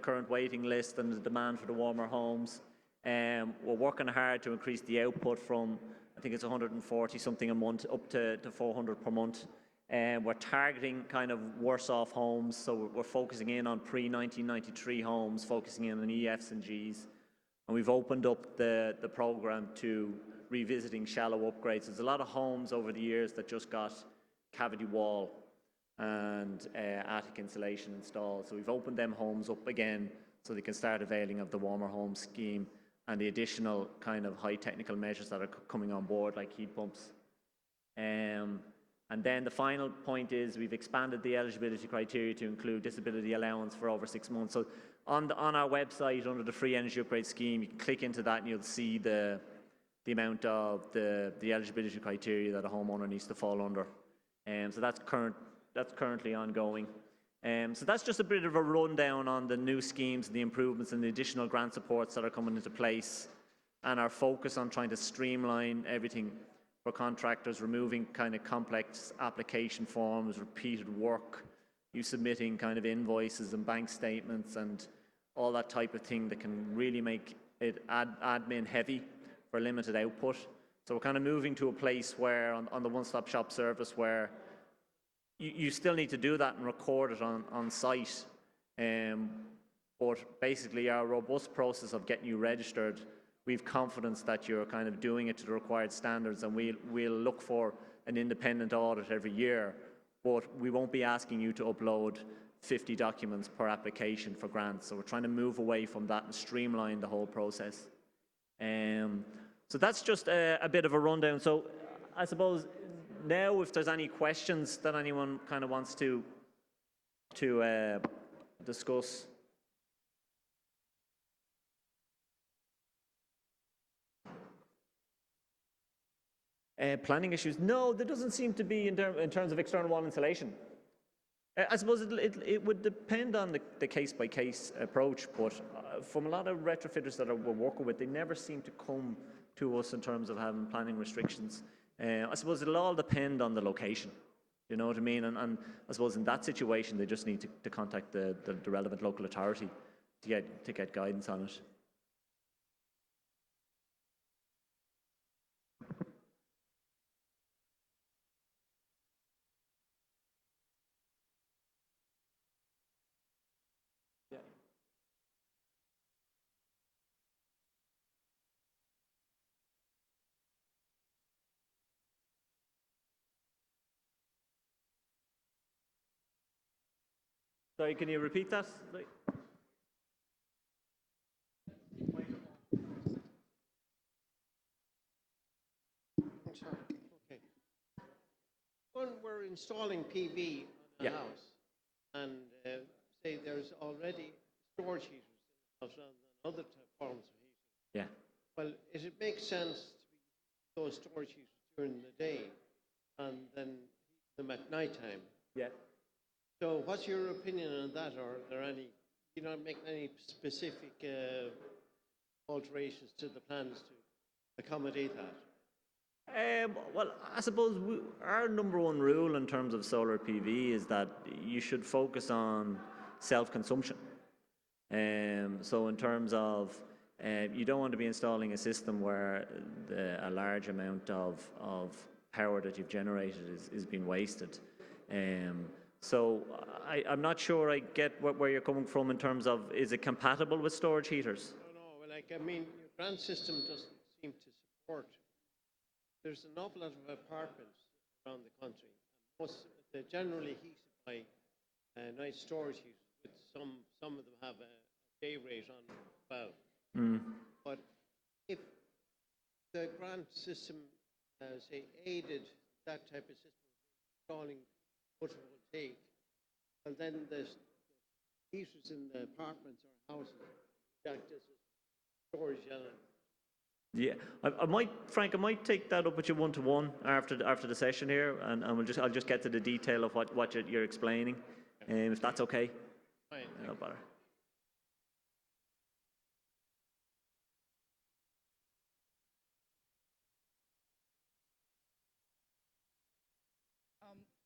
A: current waiting list and the demand for the warmer homes. We're working hard to increase the output from, I think it's 140 something a month up to 400 per month. We're targeting kind of worse off homes, so we're focusing in on pre-1993 homes, focusing in on EFs and Gs. And we've opened up the program to revisiting shallow upgrades. There's a lot of homes over the years that just got cavity wall and attic insulation installed. So we've opened them homes up again so they can start availing of the warmer home scheme and the additional kind of high technical measures that are coming on board, like heat pumps. And then the final point is we've expanded the eligibility criteria to include disability allowance for over 6 months. So on our website, under the free energy upgrade scheme, you can click into that and you'll see the amount of the eligibility criteria that a homeowner needs to fall under. So that's currently ongoing. So that's just a bit of a rundown on the new schemes, the improvements and the additional grant supports that are coming into place, and our focus on trying to streamline everything for contractors, removing kind of complex application forms, repeated work, you submitting kind of invoices and bank statements and all that type of thing that can really make it admin heavy for limited output. So we're kind of moving to a place where on the one-stop shop service where you still need to do that and record it on site. But basically our robust process of getting you registered, we've confidence that you're kind of doing it to the required standards, and we'll look for an independent audit every year, but we won't be asking you to upload 50 documents per application for grants. So we're trying to move away from that and streamline the whole process. So that's just a bit of a rundown. So I suppose now if there's any questions that anyone kind of wants to discuss. Planning issues? No, there doesn't seem to be in terms of external wall insulation. I suppose it would depend on the case-by-case approach, but from a lot of retrofitters that we're working with, they never seem to come to us in terms of having planning restrictions. I suppose it'll all depend on the location, you know what I mean? And I suppose in that situation, they just need to contact the relevant local authority to get guidance on it. Sorry, can you repeat that?
B: Okay. When we're installing PV on a house, and say there's already storage heaters in the house and other forms of heating.
A: Yeah.
B: Well, it makes sense to use those storage heaters during the day and then heat them at night time.
A: Yeah.
B: So what's your opinion on that, or are there any, you know, make any specific alterations to the plans to accommodate that?
A: Well, I suppose our number one rule in terms of solar PV is that you should focus on self-consumption. So in terms of, you don't want to be installing a system where a large amount of power that you've generated is being wasted. So I'm not sure I get where you're coming from in terms of, is it compatible with storage heaters?
B: No, like, I mean, your grant system doesn't seem to support. There's an awful lot of apartments around the country. They're generally heated by nice storage heaters, with some of them have a day rate on them as well. But if the grant system, say, aided that type of system, installing photovoltaic, well then the heaters in the apartments or houses act as a storage element.
A: Yeah, Frank, I might take that up with you one-to-one after the session here, and I'll just get to the detail of what you're explaining, if that's okay.
B: Fine.
A: No bother.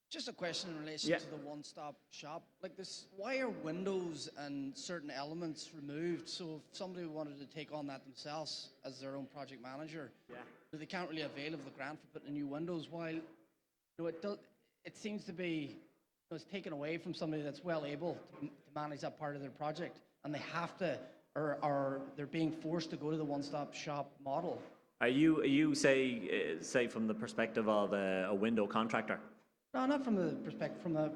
C: Just a question in relation
A: Yeah.
C: to the one-stop shop. Like this, why are windows and certain elements removed? So if somebody wanted to take on that themselves as their own project manager, they can't really avail of the grant for putting in new windows. While it seems to be it's taken away from somebody that's well able to manage that part of their project, and they have to, or they're being forced to go to the one-stop shop model.
A: Are you say from the perspective of a window contractor?
C: No, not from the perspective from a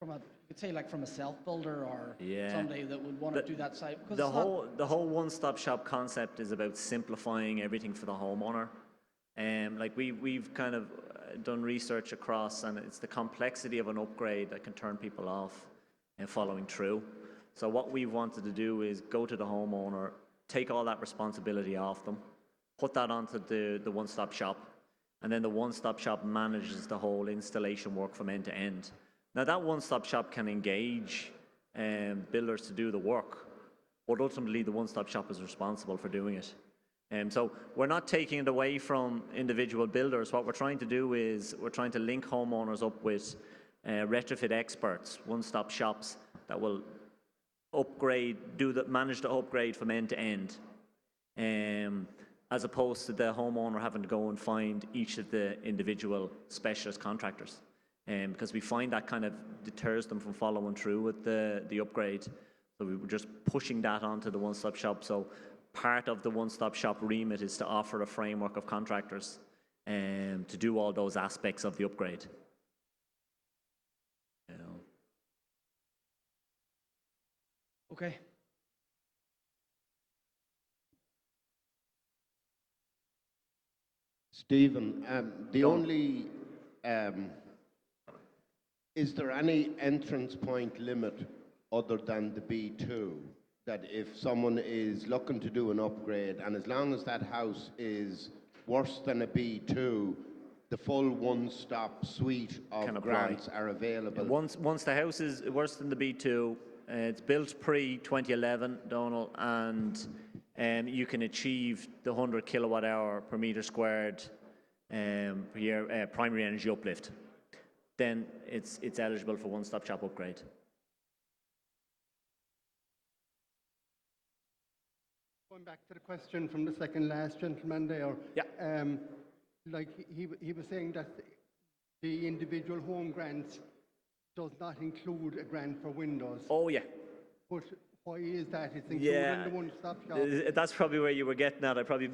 C: you could say like from a self-builder or somebody that would want to do that site. Because
A: the whole one-stop shop concept is about simplifying everything for the homeowner. Like we've kind of done research across, and it's the complexity of an upgrade that can turn people off and following through. So what we wanted to do is go to the homeowner, take all that responsibility off them, put that onto the one-stop shop, and then the one-stop shop manages the whole installation work from end to end. Now that one-stop shop can engage builders to do the work, but ultimately the one-stop shop is responsible for doing it. So we're not taking it away from individual builders. What we're trying to do is we're trying to link homeowners up with retrofit experts, one-stop shops that will upgrade, manage the upgrade from end to end. As opposed to the homeowner having to go and find each of the individual specialist contractors. Because we find that kind of deters them from following through with the upgrade. So we were just pushing that onto the one-stop shop. So part of the one-stop shop remit is to offer a framework of contractors to do all those aspects of the upgrade.
C: Okay.
B: Stephen, is there any entrance point limit other than the B2? That if someone is looking to do an upgrade, and as long as that house is worse than a B2, the full one-stop suite of grants are available?
A: Once the house is worse than the B2, it's built pre-2011, Donald, and you can achieve the 100 kilowatt hour per metre squared per year primary energy uplift. Then it's eligible for one-stop shop upgrade.
D: Going back to the question from the second last gentleman there, like he was saying that the individual home grant does not include a grant for windows.
A: Oh yeah.
D: But why is that? It's included in the one-stop shop.
A: That's probably where you were getting at. I probably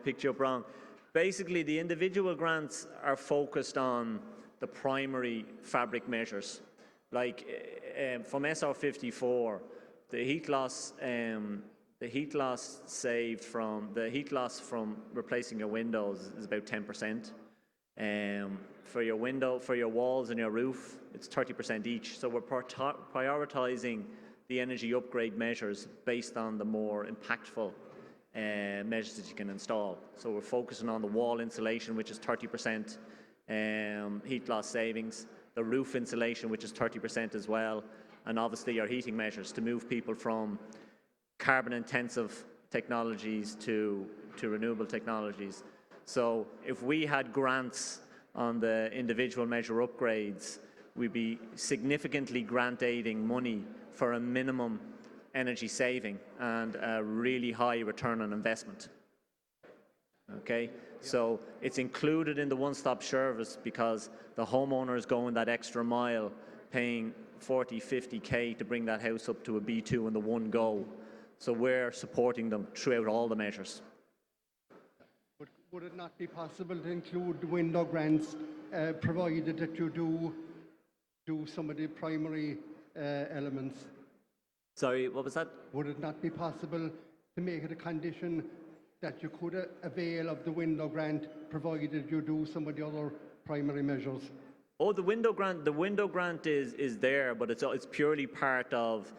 A: picked you up wrong. Basically, the individual grants are focused on the primary fabric measures. Like from SR54, the heat loss saved from replacing your windows is about 10%. For your walls and your roof, it's 30% each. So we're prioritizing the energy upgrade measures based on the more impactful measures that you can install. So we're focusing on the wall insulation, which is 30% heat loss savings, the roof insulation, which is 30% as well, and obviously your heating measures to move people from carbon-intensive technologies to renewable technologies. So if we had grants on the individual measure upgrades, we'd be significantly grant aiding money for a minimum energy saving and a really high return on investment. Okay, so it's included in the one-stop service because the homeowner is going that extra mile, paying 40, 50K to bring that house up to a B2 in the one go. So we're supporting them throughout all the measures.
D: But would it not be possible to include the window grants, provided that you do some of the primary elements?
A: Sorry, what was that?
D: Would it not be possible to make it a condition that you could avail of the window grant, provided you do some of the other primary measures?
A: Oh, the window grant is there, but it's purely part of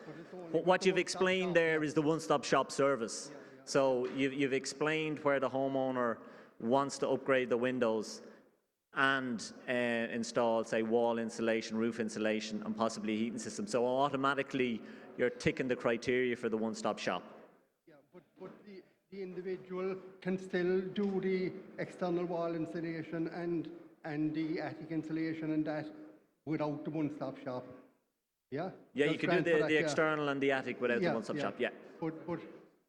A: what you've explained there is the one-stop shop service. So you've explained where the homeowner wants to upgrade the windows and install, say, wall insulation, roof insulation, and possibly a heating system. So automatically you're ticking the criteria for the one-stop shop.
D: Yeah, but the individual can still do the external wall insulation and the attic insulation and that without the one-stop shop. Yeah?
A: Yeah, you
D: Just
A: could do
D: grant for that,
A: the
D: yeah.
A: external and the attic without the one-stop shop, yeah.
D: But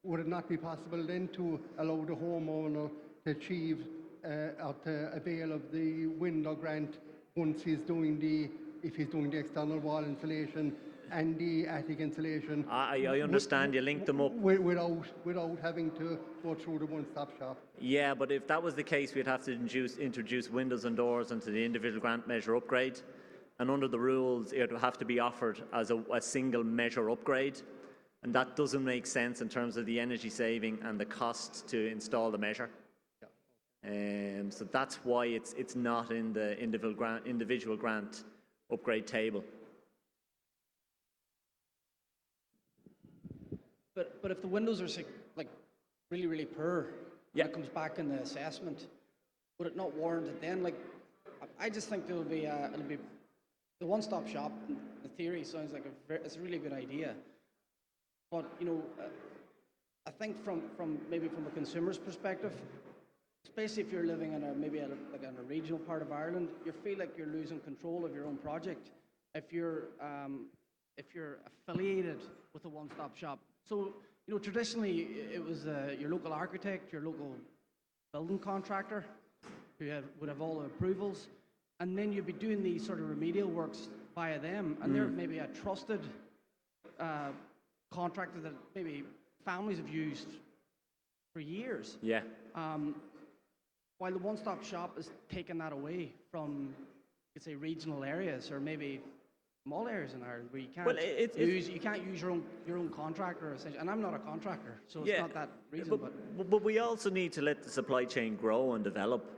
D: would it not be possible then to allow the homeowner to achieve or to avail of the window grant once he's doing if he's doing the external wall insulation and the attic insulation?
A: I understand you link them up.
D: Without having to go through the one-stop shop.
A: Yeah, but if that was the case, we'd have to introduce windows and doors into the individual grant measure upgrade. And under the rules, it would have to be offered as a single measure upgrade. And that doesn't make sense in terms of the energy saving and the cost to install the measure. So that's why it's not in the individual grant upgrade table.
C: But if the windows are like really poor, when it comes back in the assessment, would it not warrant it then? Like, I just think it'll be the one-stop shop. In theory, sounds like it's a really good idea. But I think from maybe from a consumer's perspective, especially if you're living in a regional part of Ireland, you feel like you're losing control of your own project if you're affiliated with a one-stop shop. So traditionally it was your local architect, your local building contractor who would have all the approvals, and then you'd be doing these sort of remedial works via them, and they're maybe a trusted contractor that maybe families have used for years.
A: Yeah.
C: While the one-stop shop is taking that away from, let's say, regional areas or maybe small areas in Ireland where you can't use your own contractor essentially. And I'm not a contractor, so it's not that reason.
A: But we also need to let the supply chain grow and develop.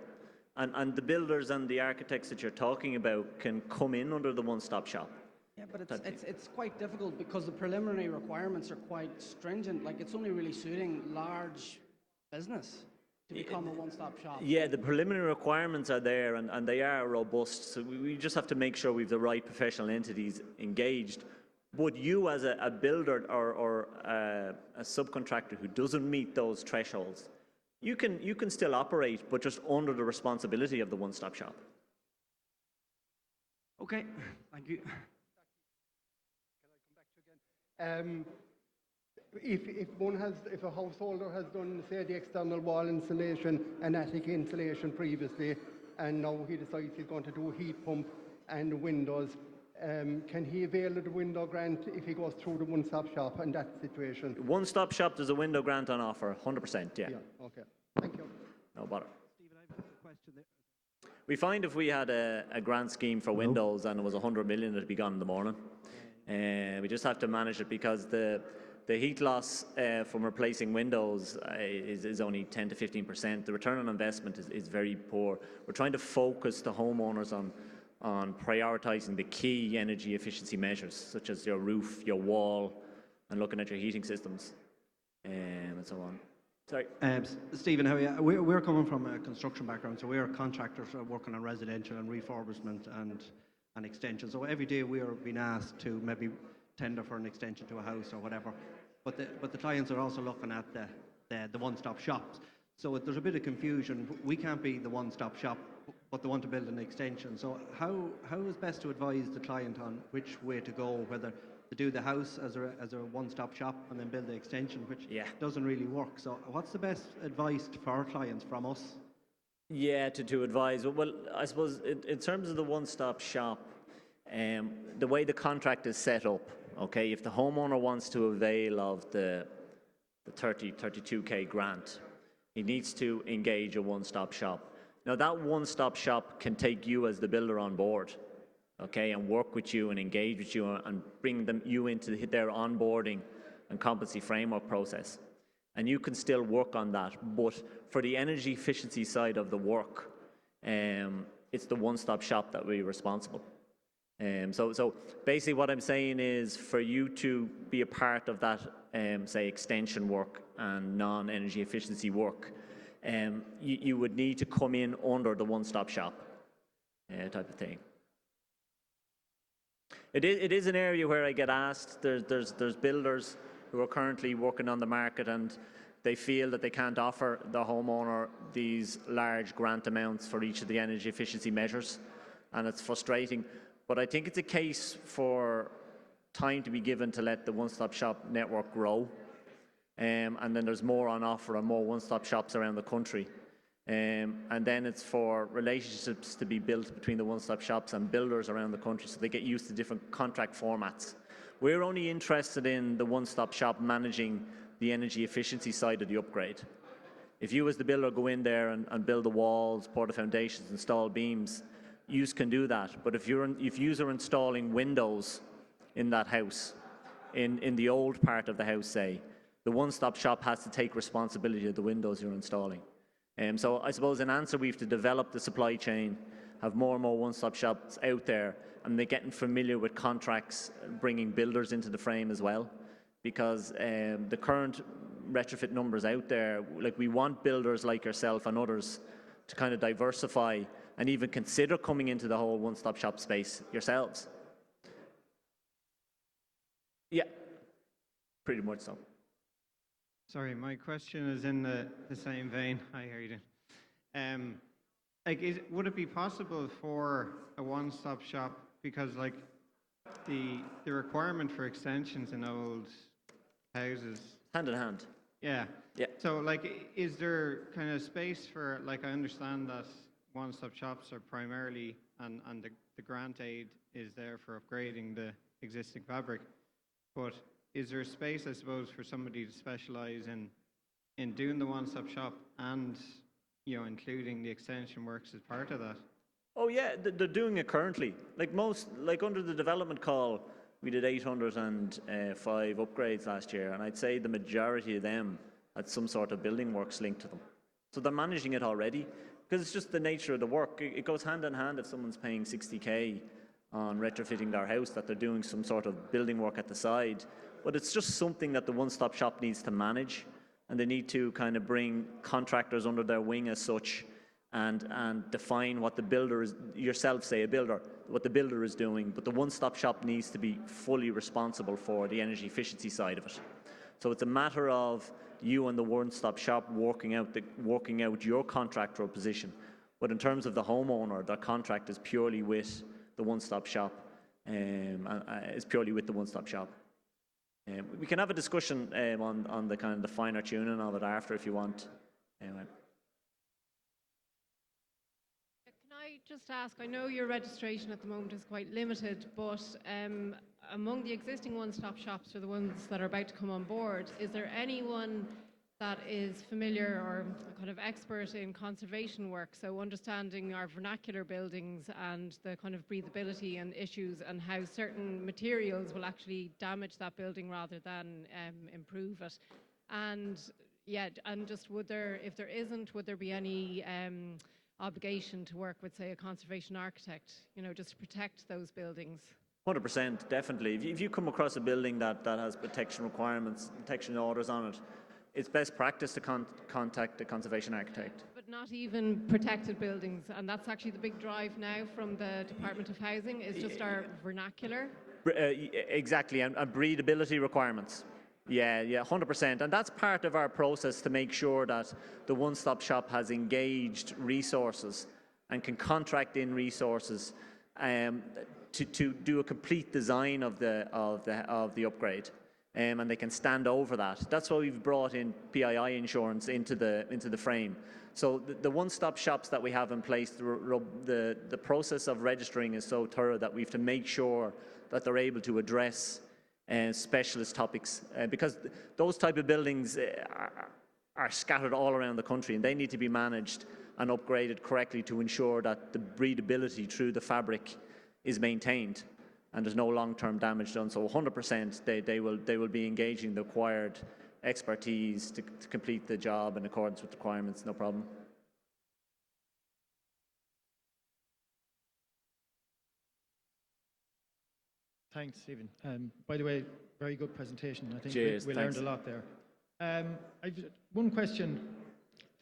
A: And the builders and the architects that you're talking about can come in under the one-stop shop.
C: Yeah, but it's quite difficult because the preliminary requirements are quite stringent. Like, it's only really suiting large business to become a one-stop shop.
A: Yeah, the preliminary requirements are there and they are robust. So we just have to make sure we have the right professional entities engaged. But you as a builder or a subcontractor who doesn't meet those thresholds, you can still operate, but just under the responsibility of the one-stop shop.
C: Okay, thank you.
D: If a householder has done, say, the external wall insulation and attic insulation previously, and now he decides he's going to do heat pump and windows, can he avail of the window grant if he goes through the one-stop shop in that situation?
A: One-stop shop, there's a window grant on offer, 100%, yeah.
D: Okay. Thank you.
A: No bother.
E: Stephen, I have a question there.
A: We find if we had a grant scheme for windows and it was 100 million, it'd be gone in the morning. We just have to manage it because the heat loss from replacing windows is only 10 to 15%. The return on investment is very poor. We're trying to focus the homeowners on prioritising the key energy efficiency measures, such as your roof, your wall, and looking at your heating systems, and so on. Sorry.
E: Stephen, how are you? We're coming from a construction background, so we're contractors working on residential and refurbishment and extension. So every day we are being asked to maybe tender for an extension to a house or whatever. But the clients are also looking at the one-stop shops. So there's a bit of confusion. We can't be the one-stop shop, but they want to build an extension. So how is best to advise the client on which way to go, whether to do the house as a one-stop shop and then build the extension, which doesn't really work. So what's the best advice for our clients from us?
A: Yeah, to advise. Well, I suppose in terms of the one-stop shop, the way the contract is set up, okay, if the homeowner wants to avail of the 32K grant, he needs to engage a one-stop shop. Now, that one-stop shop can take you as the builder on board, okay, and work with you and engage with you and bring you into their onboarding and competency framework process. And you can still work on that, but for the energy efficiency side of the work, it's the one-stop shop that we're responsible. So basically what I'm saying is for you to be a part of that, say, extension work and non-energy efficiency work, you would need to come in under the one-stop shop type of thing. It is an area where I get asked. There's builders who are currently working on the market, and they feel that they can't offer the homeowner these large grant amounts for each of the energy efficiency measures, and it's frustrating. But I think it's a case for time to be given to let the one-stop shop network grow, and then there's more on offer and more one-stop shops around the country. And then it's for relationships to be built between the one-stop shops and builders around the country so they get used to different contract formats. We're only interested in the one-stop shop managing the energy efficiency side of the upgrade. If you as the builder go in there and build the walls, pour the foundations, install beams, you can do that. But if you are installing windows in that house, in the old part of the house, say, the one-stop shop has to take responsibility of the windows you're installing. So I suppose in answer, we have to develop the supply chain, have more and more one-stop shops out there, and they're getting familiar with contracts, bringing builders into the frame as well, because the current retrofit numbers out there, like we want builders like yourself and others to kind of diversify and even consider coming into the whole one-stop shop space yourselves. Yeah, pretty much so.
F: Sorry, my question is in the same vein. Hi, how are you doing? Like, would it be possible for a one-stop shop, because like the requirement for extensions in old houses,
A: Hand in hand.
F: yeah.
A: Yeah.
F: So like, is there kind of space for, like, I understand that one-stop shops are primarily, and the grant aid is there for upgrading the existing fabric, but is there space, I suppose, for somebody to specialize in doing the one-stop shop and, you know, including the extension works as part of that?
A: Oh yeah, they're doing it currently. Like under the development call, we did 805 upgrades last year, and I'd say the majority of them had some sort of building works linked to them. So they're managing it already, because it's just the nature of the work. It goes hand in hand if someone's paying 60k on retrofitting their house, that they're doing some sort of building work at the side. But it's just something that the one-stop shop needs to manage, and they need to kind of bring contractors under their wing as such, and define what the builder is, yourself say a builder, what the builder is doing, but the one-stop shop needs to be fully responsible for the energy efficiency side of it. So it's a matter of you and the one-stop shop working out your contractor position. But in terms of the homeowner, their contract is purely with the one-stop shop, is purely with the one-stop shop. We can have a discussion on the kind of the finer tuning of it after if you want. Anyway.
G: Can I just ask, I know your registration at the moment is quite limited, but among the existing one-stop shops or the ones that are about to come on board, is there anyone that is familiar or kind of expert in conservation work, so understanding our vernacular buildings and the kind of breathability and issues and how certain materials will actually damage that building rather than improve it? And yeah, and just would there, if there isn't, would there be any obligation to work with, say, a conservation architect, you know, just to protect those buildings?
A: 100%, definitely. If you come across a building that has protection requirements, protection orders on it, it's best practice to contact a conservation architect.
G: But not even protected buildings, and that's actually the big drive now from the Department of Housing, is just our vernacular.
A: Exactly, and breathability requirements. Yeah, 100%. And that's part of our process to make sure that the one-stop shop has engaged resources and can contract in resources to do a complete design of the upgrade. And they can stand over that. That's why we've brought in PII insurance into the frame. So the one-stop shops that we have in place, the process of registering is so thorough that we have to make sure that they're able to address specialist topics, because those type of buildings are scattered all around the country, and they need to be managed and upgraded correctly to ensure that the breathability through the fabric is maintained and there's no long-term damage done. So 100% they will be engaging the required expertise to complete the job in accordance with requirements, no problem.
H: Thanks, Stephen. By the way, very good presentation. I think
A: Cheers,
H: we learned a lot there. I've one question.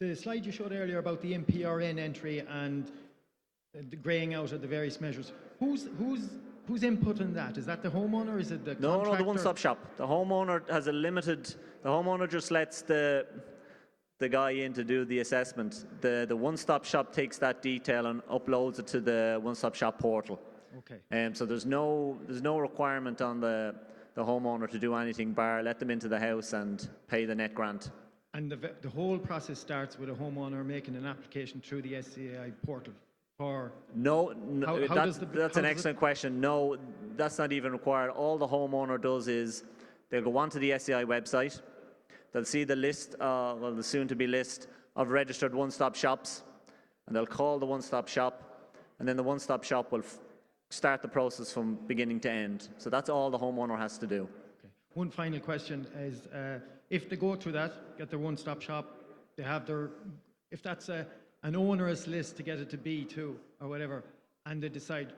H: The slide you showed earlier about the MPRN entry and the greying out of the various measures. Who's who's inputting that? Is that the homeowner? Is it the contractor?
A: No, the one-stop shop. The homeowner has a limited. The homeowner just lets the guy in to do the assessment. The one-stop shop takes that detail and uploads it to the one-stop shop portal.
H: Okay.
A: So there's no requirement on the homeowner to do anything bar let them into the house and pay the net grant.
H: And the whole process starts with a homeowner making an application through the SEAI portal? Or
A: No, that's an
H: does
A: excellent question. No, that's not even required. All the homeowner does is they'll go onto the SEAI website, they'll see the list, well, the soon-to-be list of registered one-stop shops, and they'll call the one-stop shop, and then the one-stop shop will start the process from beginning to end. So that's all the homeowner has to do.
H: Okay. One final question is, if they go through that, get their one-stop shop, they have their, if that's an onerous list to get it to B2 or whatever, and they decide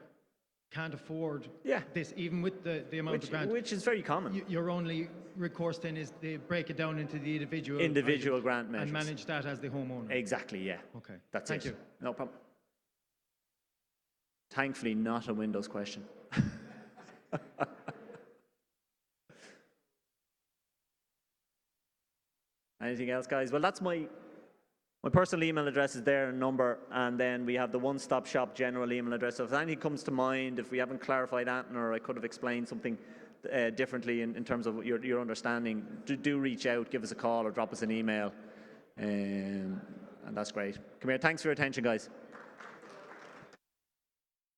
H: can't afford this, even with the amount of grant.
A: Which is very common.
H: Your only recourse then is they break it down into the individual
A: grant measures.
H: and manage that as the homeowner.
A: Exactly, yeah.
H: Okay.
A: That's
H: Thank
A: it.
H: you.
A: No problem. Thankfully, not a Windows question. Anything else, guys? Well, that's my personal email address is there and number, and then we have the one-stop shop general email address. So if anything comes to mind, if we haven't clarified that, or I could have explained something differently in terms of your understanding, do reach out, give us a call, or drop us an email, and that's great. Come here. Thanks for your attention, guys.